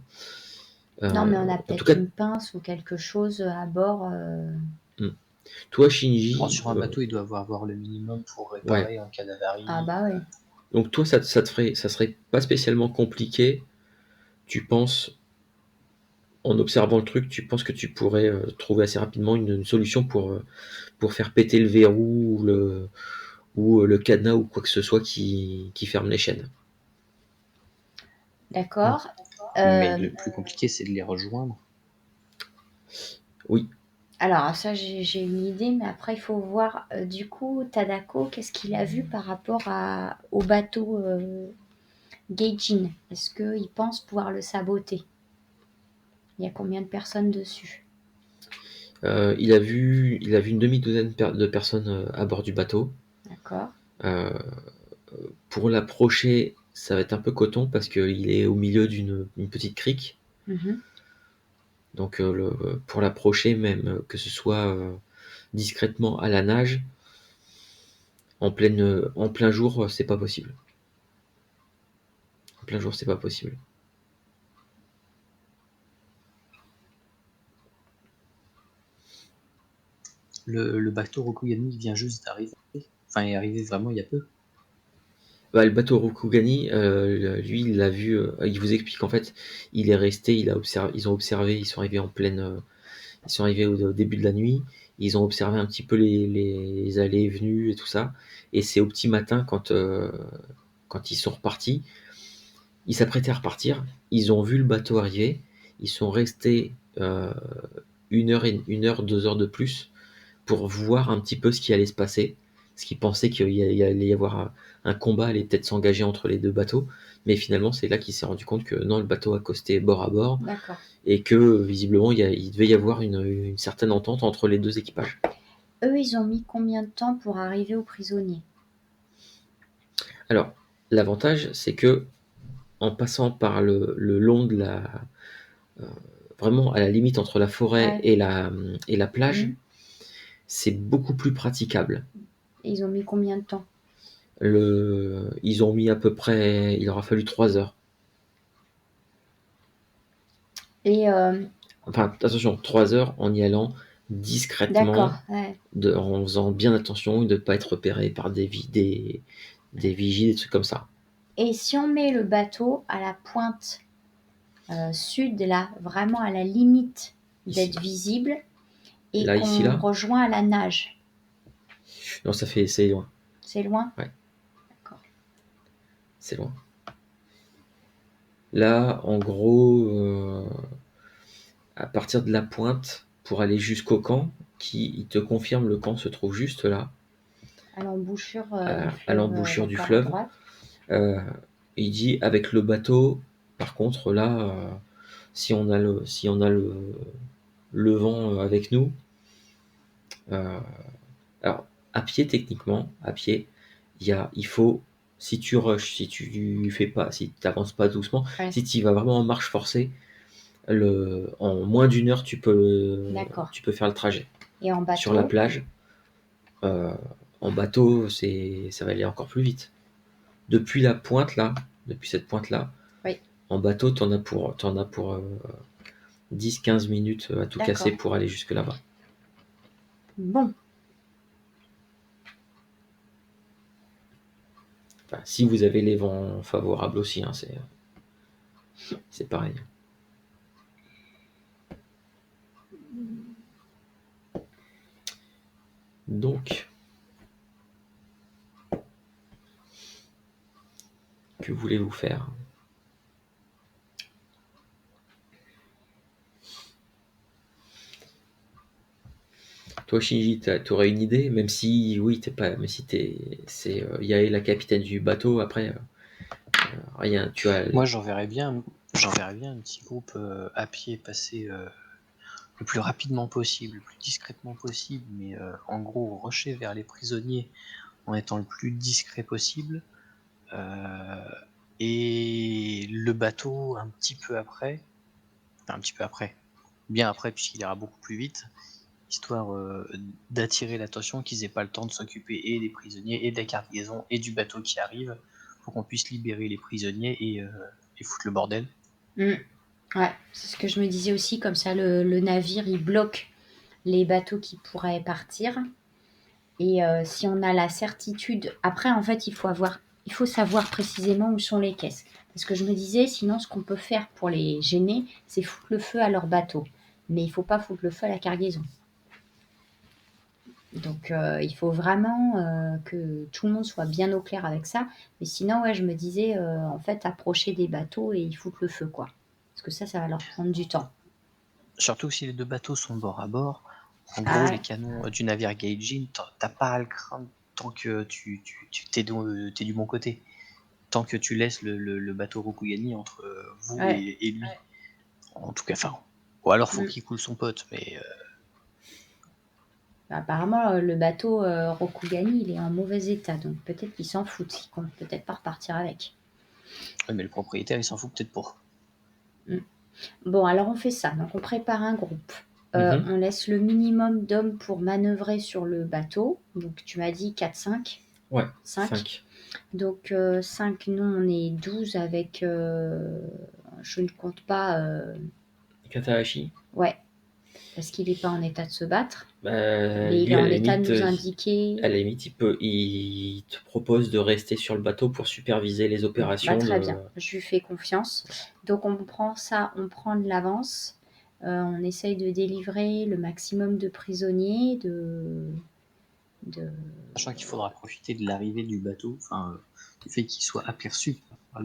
Non, mais on a
En tout
peut-être
cas,
une pince ou quelque chose à bord.
toi, Shinji.
Bon, sur un bateau, il doit avoir le minimum pour réparer en cas d'avarie.
Ah bah ouais.
Donc toi, ça serait pas spécialement compliqué. Tu penses, en observant le truc, tu penses que tu pourrais trouver assez rapidement une solution pour faire péter le verrou ou le cadenas ou quoi que ce soit qui ferme les chaînes.
D'accord.
Mais le plus compliqué, c'est de les rejoindre.
Oui.
Alors ça, j'ai une idée, mais après, il faut voir, du coup, Tadako, qu'est-ce qu'il a vu par rapport au bateau Gaijin? Est-ce qu'il pense pouvoir le saboter? Il y a combien de personnes dessus?
Il a vu une demi-douzaine de personnes à bord du bateau.
D'accord.
Pour l'approcher, ça va être un peu coton parce qu'il est au milieu d'une petite crique.
Mhm.
Donc pour l'approcher, même que ce soit discrètement à la nage, en plein jour, c'est pas possible. En plein jour, c'est pas possible.
Le bateau Rokugani vient juste d'arriver. Enfin, il est arrivé vraiment il y a peu.
Bah, le bateau Rokugani, lui, il l'a vu. Il vous explique en fait, il est resté, ils ont observé, ils sont arrivés ils sont arrivés au début de la nuit. Ils ont observé un petit peu les allées et venues et tout ça. Et c'est au petit matin quand ils sont repartis, ils s'apprêtaient à repartir. Ils ont vu le bateau arriver. Ils sont restés 2 heures de plus pour voir un petit peu ce qui allait se passer. Parce qu'ils pensaient qu'il allait y avoir un combat, allait peut-être s'engager entre les deux bateaux. Mais finalement, c'est là qu'il s'est rendu compte que non, le bateau accostait bord à bord.
D'accord.
Et que visiblement, il devait y avoir une certaine entente entre les deux équipages.
Eux, ils ont mis combien de temps pour arriver aux prisonniers?
Alors, l'avantage, c'est que en passant par le long de vraiment à la limite entre la forêt
Ouais.
et la plage,
Mhm.
c'est beaucoup plus praticable.
Ils ont mis combien de temps?
Ils ont mis à peu près, il aura fallu 3 heures.
Et
Enfin, attention, 3 heures en y allant discrètement,
d'accord, ouais.
en faisant bien attention de ne pas être repéré par des vigiles, des trucs comme ça.
Et si on met le bateau à la pointe sud, là, vraiment à la limite
Ici.
d'être visible, et
Là, ici, là?
qu'on rejoint à la nage,
Non, c'est loin.
c'est loin?
Ouais.
D'accord.
C'est loin. Là, en gros, à partir de la pointe, pour aller jusqu'au camp, il te confirme le camp se trouve juste là,
À l'embouchure
à l'embouchure du
d'accord, à
fleuve.
droite.
Il dit avec le bateau, par contre, là, si on a le vent avec nous, alors à pied, techniquement, à pied, il faut, si tu rushes, si tu fais pas, si tu n'avances pas doucement,
Ouais.
si tu vas vraiment en marche forcée, en moins d'1 heure, tu peux faire le trajet.
Et en bateau?
Sur la plage, en bateau, ça va aller encore plus vite. depuis la pointe là, depuis cette pointe-là,
Oui.
en bateau, t'en as pour 10-15 minutes à tout casser
D'accord.
pour aller jusque là-bas.
Bon,
Enfin, si vous avez les vents favorables aussi, hein, c'est pareil. Donc, que voulez-vous faire? Toi, Shinji, t'aurais une idée, même si, oui, t'es pas, mais si c'est Yae, la capitaine du bateau. Après, rien. Tu as.
Moi, j'enverrais bien un petit groupe à pied passer le plus rapidement possible, le plus discrètement possible, mais en gros, rusher vers les prisonniers en étant le plus discret possible. Et le bateau un petit peu après, bien après, puisqu'il ira beaucoup plus vite, histoire d'attirer l'attention, qu'ils aient pas le temps de s'occuper et des prisonniers, et de la cargaison, et du bateau qui arrive, pour qu'on puisse libérer les prisonniers et foutre le bordel.
ouais, c'est ce que je me disais aussi, comme ça le navire il bloque les bateaux qui pourraient partir. Et si on a la certitude, après en fait il faut savoir précisément où sont les caisses. Parce que je me disais, sinon ce qu'on peut faire pour les gêner, c'est foutre le feu à leur bateau. Mais il faut pas foutre le feu à la cargaison. Donc il faut vraiment que tout le monde soit bien au clair avec ça. Mais sinon, ouais, je me disais, en fait, approcher des bateaux et ils foutent le feu, quoi. Parce que ça va leur prendre du temps.
Surtout si les deux bateaux sont bord à bord, en
Ah
gros, les
ouais,
canons du navire Gaijin, t'as pas à le craindre tant que t'es du bon côté. Tant que tu laisses le bateau Rokugani entre vous
ouais.
et lui. En tout cas, enfin. Ou alors faut
Mm.
qu'il coule son pote, mais
Apparemment, le bateau Rokugani, il est en mauvais état. Donc peut-être qu'ils s'en foutent. Ils comptent peut-être pas repartir avec.
le propriétaire il s'en fout peut-être pas.
Mm. Bon, alors on fait ça. Donc on prépare un groupe.
Mhm.
On laisse le minimum d'hommes pour manœuvrer sur le bateau. Donc tu m'as dit 4-5.
Ouais,
5.
5.
Donc 5, nous on est 12 avec, je ne compte pas,
Katahashi.
ouais, parce qu'il n'est pas en état de se battre,
Bah,
mais il
lui,
est
à
en
la
état de
limite,
nous indiquer.
il te propose de rester sur le bateau pour superviser les
Bah,
opérations
très
de.
bien, je lui fais confiance. Donc on prend ça, on prend de l'avance, on essaye de délivrer le maximum de prisonniers, de...
Sachant qu'il faudra profiter de l'arrivée du bateau, enfin, du fait qu'il soit aperçu par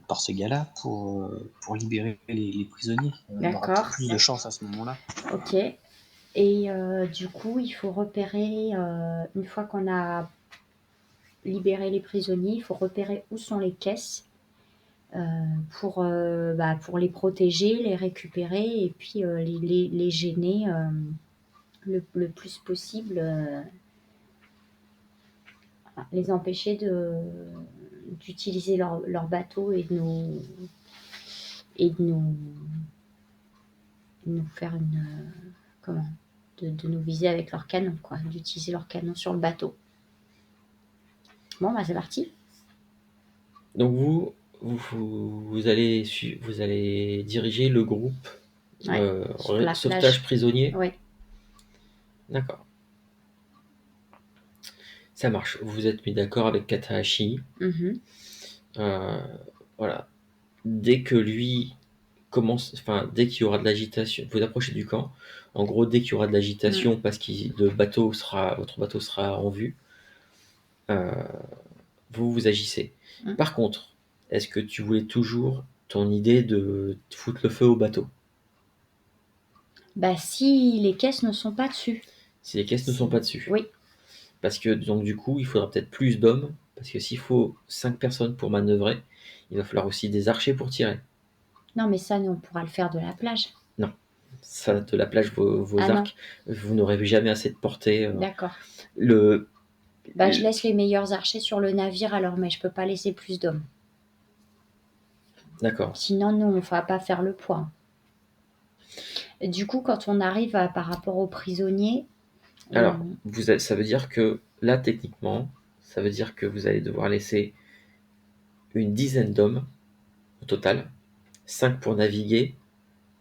par ce gars-là pour libérer les prisonniers. On aura
D'accord,
peut-être plus de chance à ce moment-là.
ok. Et du coup, il faut repérer, une fois qu'on a libérer les prisonniers, il faut repérer où sont les caisses pour les protéger, les récupérer et puis les gêner le plus possible, les empêcher d'utiliser leur bateau et de nous faire comment de nous viser avec leurs canons, quoi, d'utiliser leurs canons sur le bateau. Bon, bah c'est parti.
Donc vous allez diriger le groupe
Ouais, sur la
sauvetage
plage.
prisonnier.
Oui.
D'accord. Ça marche. Vous vous êtes mis d'accord avec Katahashi.
Mhm.
Voilà. Dès que lui commence, enfin, dès qu'il y aura de l'agitation, vous approchez du camp. En gros, dès qu'il y aura de l'agitation, parce que votre bateau sera en vue, euh, vous agissez.
Mm.
Par contre, est-ce que tu voulais toujours ton idée de foutre le feu au bateau?
Bah si les caisses ne sont pas dessus.
Si les caisses ne sont pas dessus.
Oui.
Parce que donc du coup, il faudra peut-être plus d'hommes, parce que s'il faut 5 personnes pour manœuvrer, il va falloir aussi des archers pour tirer.
Non, mais ça, nous, on pourra le faire de la plage.
Non, ça de la plage, vos
Ah non,
arcs, vous n'aurez jamais assez de portée.
d'accord.
Le,
Bah, je laisse les meilleurs archers sur le navire alors, mais je peux pas laisser plus d'hommes.
D'accord.
Sinon, nous, on ne va pas faire le poids. Du coup, quand on arrive par rapport aux prisonniers,
Alors,
Et
ça veut dire que là, techniquement, ça veut dire que vous allez devoir laisser une dizaine d'hommes au total, 5 pour naviguer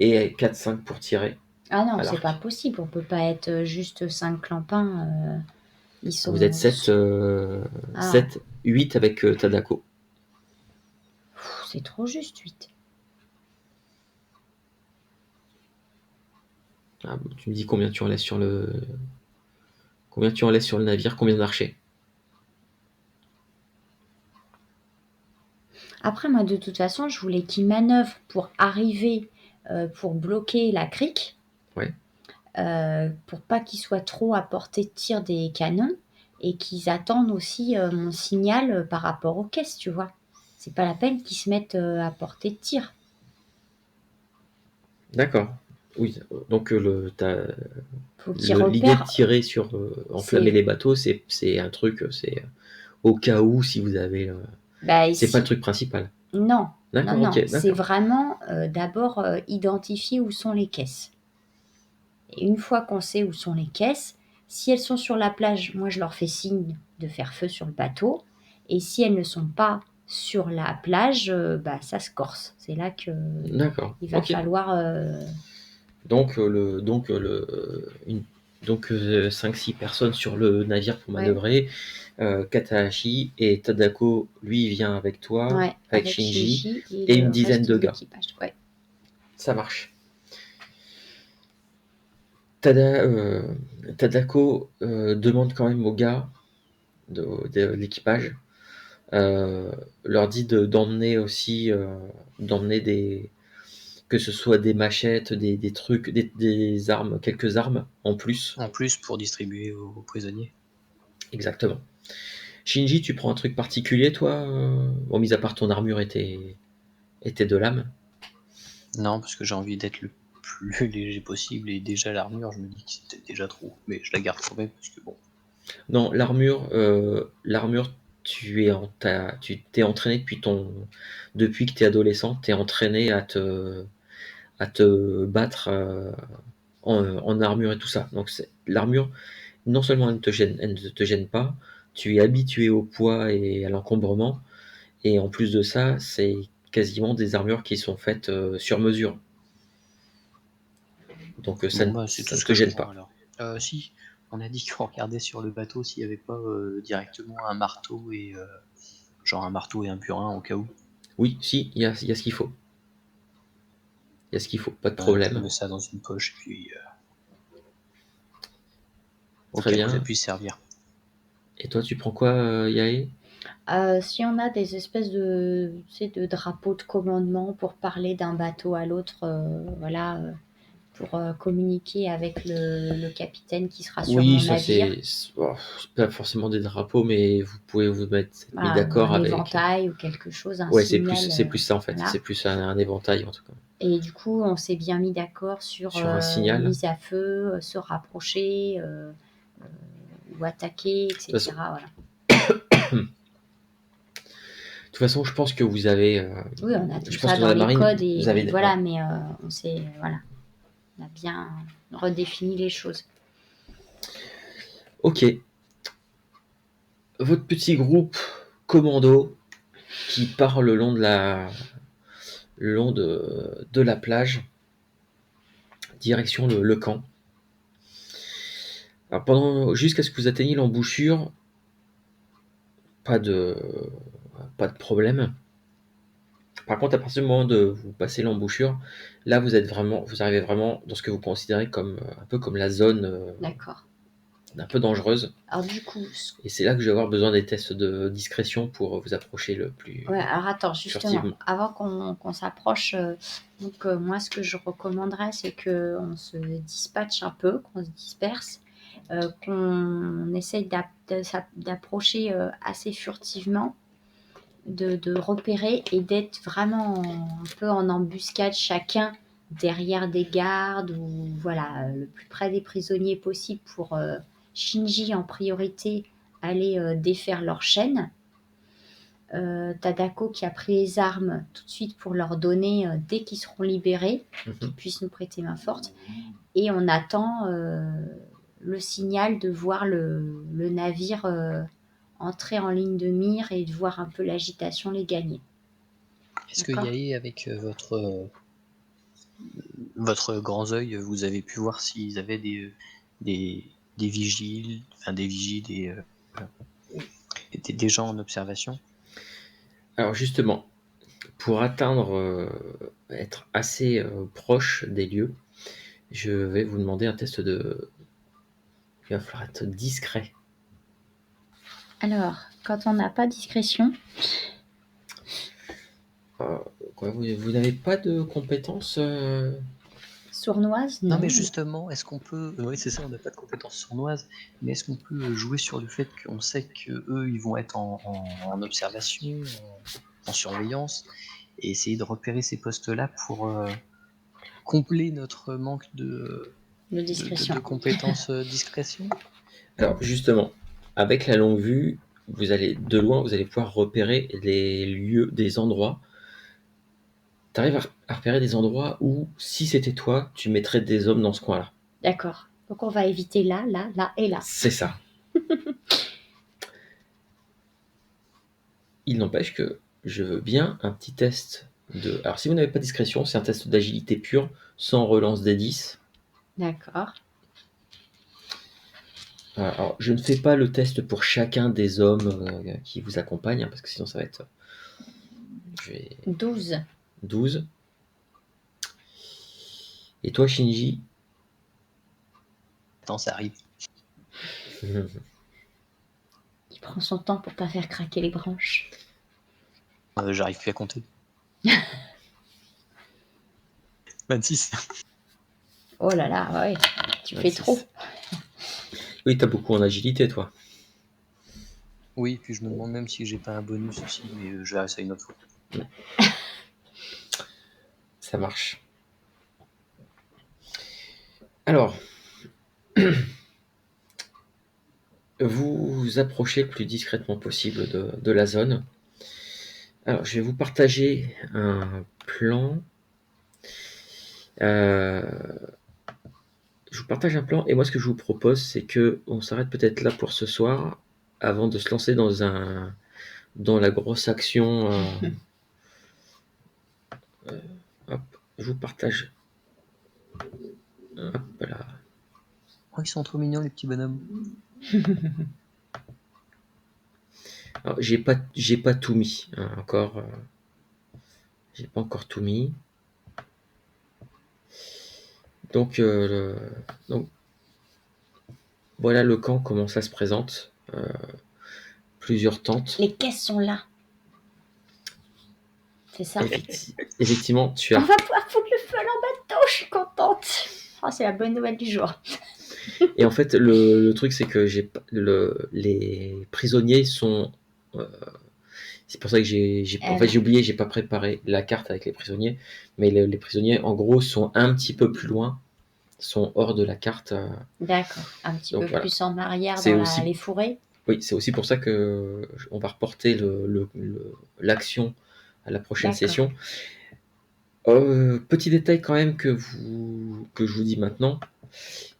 et 4-5 pour tirer
ah non,
à
c'est pas
l'arc.
possible, on peut pas être juste 5 clampins. Ils
Vous êtes
sont.
7,
Ah,
7 8 avec Tadako.
c'est trop juste, 8.
Ah, bon, tu me dis combien tu en laisses sur le navire, combien d'archers?
Après, moi, de toute façon, je voulais qu'ils manœuvrent pour arriver, pour bloquer la crique,
Ouais.
pour pas qu'ils soient trop à portée de tir des canons et qu'ils attendent aussi mon signal par rapport aux caisses, tu vois. C'est pas la peine qu'ils se mettent à portée de tir.
D'accord. Oui, donc
Faut qu'ils
l'idée de
repèrent.
tirer sur enflammer
C'est
les bateaux, c'est un truc, c'est au cas où si vous avez.
bah
C'est pas le
ici.
truc principal.
Non, non,
D'accord,
non.
ok,
C'est
d'accord.
vraiment d'abord identifier où sont les caisses. Et une fois qu'on sait où sont les caisses, si elles sont sur la plage, moi je leur fais signe de faire feu sur le bateau. Et si elles ne sont pas sur la plage, bah, ça se corse. C'est là que
D'accord,
il va
ok.
falloir.
Donc, une, 5-6 personnes sur le navire pour
Ouais,
manœuvrer. Katahashi et Tadako, lui, il vient avec toi,
ouais,
avec
avec
Shinji,
Shinji et
et
le
une dizaine
reste
de
de
gars.
l'équipage. Ouais.
Ça marche. Tadako demande quand même aux gars de l'équipage, leur dit d'emmener aussi, d'emmener que ce soit des machettes, des trucs, des armes, quelques armes en plus.
En plus, pour distribuer aux prisonniers.
Exactement. Shinji, tu prends un truc particulier, toi bon, mis à part ton armure et tes 2 lames.
Non, parce que j'ai envie d'être le plus léger possible, et déjà l'armure, je me dis que c'était déjà trop. Mais je la garde quand même, parce que bon.
Non, l'armure, tu t'es entraîné depuis que tu es adolescent, tu es entraîné à te battre en armure et tout ça. Donc l'armure, non seulement elle ne te gêne pas, tu es habitué au poids et à l'encombrement, et en plus de ça, c'est quasiment des armures qui sont faites sur mesure. Donc
Bon, bah, c'est tout
ça ne
ce
te
que je
gêne
prends
pas.
alors. Si, on a dit qu'on regardait sur le bateau s'il n'y avait pas directement un marteau et genre un marteau et un burin au cas où.
Oui, si, il y a ce qu'il faut. Il y a ce qu'il faut, pas de
Je
problème.
mets ça dans une poche, puis au
Très
cas où ça
bien.
puisse servir.
Et toi, tu prends quoi, Yaé?
Si on a des espèces de, tu sais, de drapeaux de commandement pour parler d'un bateau à l'autre, voilà, pour communiquer avec le capitaine qui sera sur
Oui,
mon
ça
navire.
c'est pas forcément des drapeaux, mais vous pouvez vous mettre mis
Voilà, ou
d'accord
un
avec.
éventail ou quelque chose, un
Ouais,
signal.
c'est plus ça en fait.
Voilà.
C'est plus un éventail en tout cas.
Et du coup, on s'est bien mis d'accord sur
Sur un signal.
mise à feu, se rapprocher ou attaquer,
De toute façon,
etc. Voilà.
je pense que vous avez.
Oui, on a tout
Je pense
ça
que dans
dans
la
les
marine,
codes
vous
et
avez. Ouais.
voilà, mais on s'est, voilà, on a bien redéfini les choses.
Ok. Votre petit groupe commando qui part le long de la plage, direction le camp. Alors jusqu'à ce que vous atteigniez l'embouchure, pas de, pas de problème. Par contre, à partir du moment de vous passer l'embouchure, là vous arrivez vraiment dans ce que vous considérez comme un peu comme la zone
D'accord.
un peu dangereuse.
Alors du coup,
Et c'est là que je vais avoir besoin des tests de discrétion pour vous approcher le plus
ouais, alors attends, justement,
furtivement.
avant qu'on s'approche, donc moi ce que je recommanderais, c'est qu'on se dispatche un peu, qu'on se disperse, qu'on essaye d'approcher assez furtivement, de repérer et d'être vraiment un peu en embuscade chacun derrière des gardes ou voilà, le plus près des prisonniers possible pour Shinji en priorité aller défaire leur chaîne. Tadako qui a pris les armes tout de suite pour leur donner dès qu'ils seront libérés, qu'ils puissent nous prêter main forte. Et on attend le signal de voir le navire entrer en ligne de mire et de voir un peu l'agitation les gagner.
Est-ce que
D'accord.
Yaé, avec votre grand œil, vous avez pu voir s'ils avaient des vigiles, enfin des vigiles et des gens en observation?
Alors justement, pour être assez proche des lieux, je vais vous demander un test de... Il va falloir être discret.
Alors, quand on n'a pas discrétion,
Quoi, vous n'avez pas de compétences
sournoise,
Non,
non.
mais justement, est-ce qu'on peut... oui, c'est ça, on n'a pas de compétences sournoises, mais est-ce qu'on peut jouer sur le fait qu'on sait qu'eux, ils vont être en observation, en surveillance, et essayer de repérer ces postes-là pour combler notre manque de
discrétion.
compétences discrétion?
Alors justement, avec la longue vue, vous allez de loin, vous allez pouvoir repérer les lieux, des endroits. Tu arrives à repérer des endroits où, si c'était toi, tu mettrais des hommes dans ce coin-là.
D'accord. Donc on va éviter là, là, là et là.
C'est ça. Il n'empêche que je veux bien un petit test de... Alors si vous n'avez pas de discrétion, c'est un test d'agilité pure, sans relance des 10.
D'accord.
Alors je ne fais pas le test pour chacun des hommes qui vous accompagnent, parce que sinon ça va être...
12.
12. Et toi, Shinji?
Attends, ça arrive.
Il prend son temps pour pas faire craquer les branches.
J'arrive plus à compter. 26.
Oh là là, ouais, tu fais
26.
trop.
Oui, t'as beaucoup en agilité, toi.
Oui, puis je me demande même si j'ai pas un bonus aussi, mais je verrai ça une autre fois.
Ça marche. Alors, vous vous approchez le plus discrètement possible de la zone. Alors, je vais vous partager un plan. Je vous partage un plan, et moi, ce que je vous propose, c'est que on s'arrête peut-être là pour ce soir, avant de se lancer dans la grosse action. Hop, je vous partage. Hop là.
Oh, ils sont trop mignons, les petits bonhommes.
Alors, j'ai pas tout mis hein, encore. J'ai pas encore tout mis. Donc, voilà le camp, comment ça se présente. Plusieurs tentes.
Les caisses sont là. C'est ça.
Effectivement, tu
On
as.
va pouvoir foutre le feu à leur bateau, je suis contente. Oh, c'est la bonne nouvelle du jour.
Et en fait, le truc, c'est que les prisonniers sont. C'est pour ça que j'ai oublié, j'ai pas préparé la carte avec les prisonniers, mais les prisonniers, en gros, sont un petit peu plus loin, sont hors de la carte.
D'accord, un petit
Donc
peu
voilà.
plus en arrière
C'est
dans
aussi-
les fourrés.
Oui, c'est aussi pour ça que on va reporter l'action à la prochaine
D'accord.
session. Petit détail quand même que je vous dis maintenant,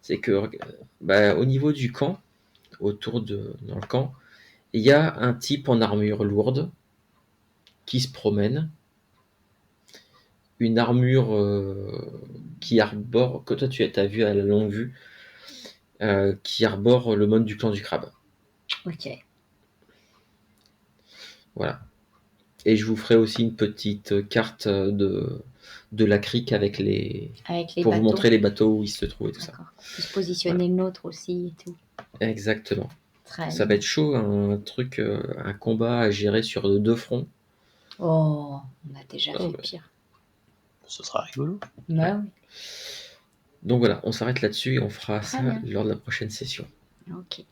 c'est que au niveau du camp, dans le camp, il y a un type en armure lourde qui se promène, une armure qui arbore, que toi tu as vu à la longue vue, qui arbore le mode du clan du crabe.
Ok.
Voilà. Et je vous ferai aussi une petite carte de la crique avec pour
bateaux.
vous montrer les bateaux où ils se trouvent et tout ça.
D'accord. On peut se positionner le nôtre aussi et tout.
Exactement.
Très
Ça va être chaud, un combat à gérer sur 2 fronts.
Oh, on a déjà fait pire.
Ce sera rigolo.
Bah oui.
Donc voilà, on s'arrête là-dessus et on fera
Très
ça
bien.
lors de la prochaine session.
Ok.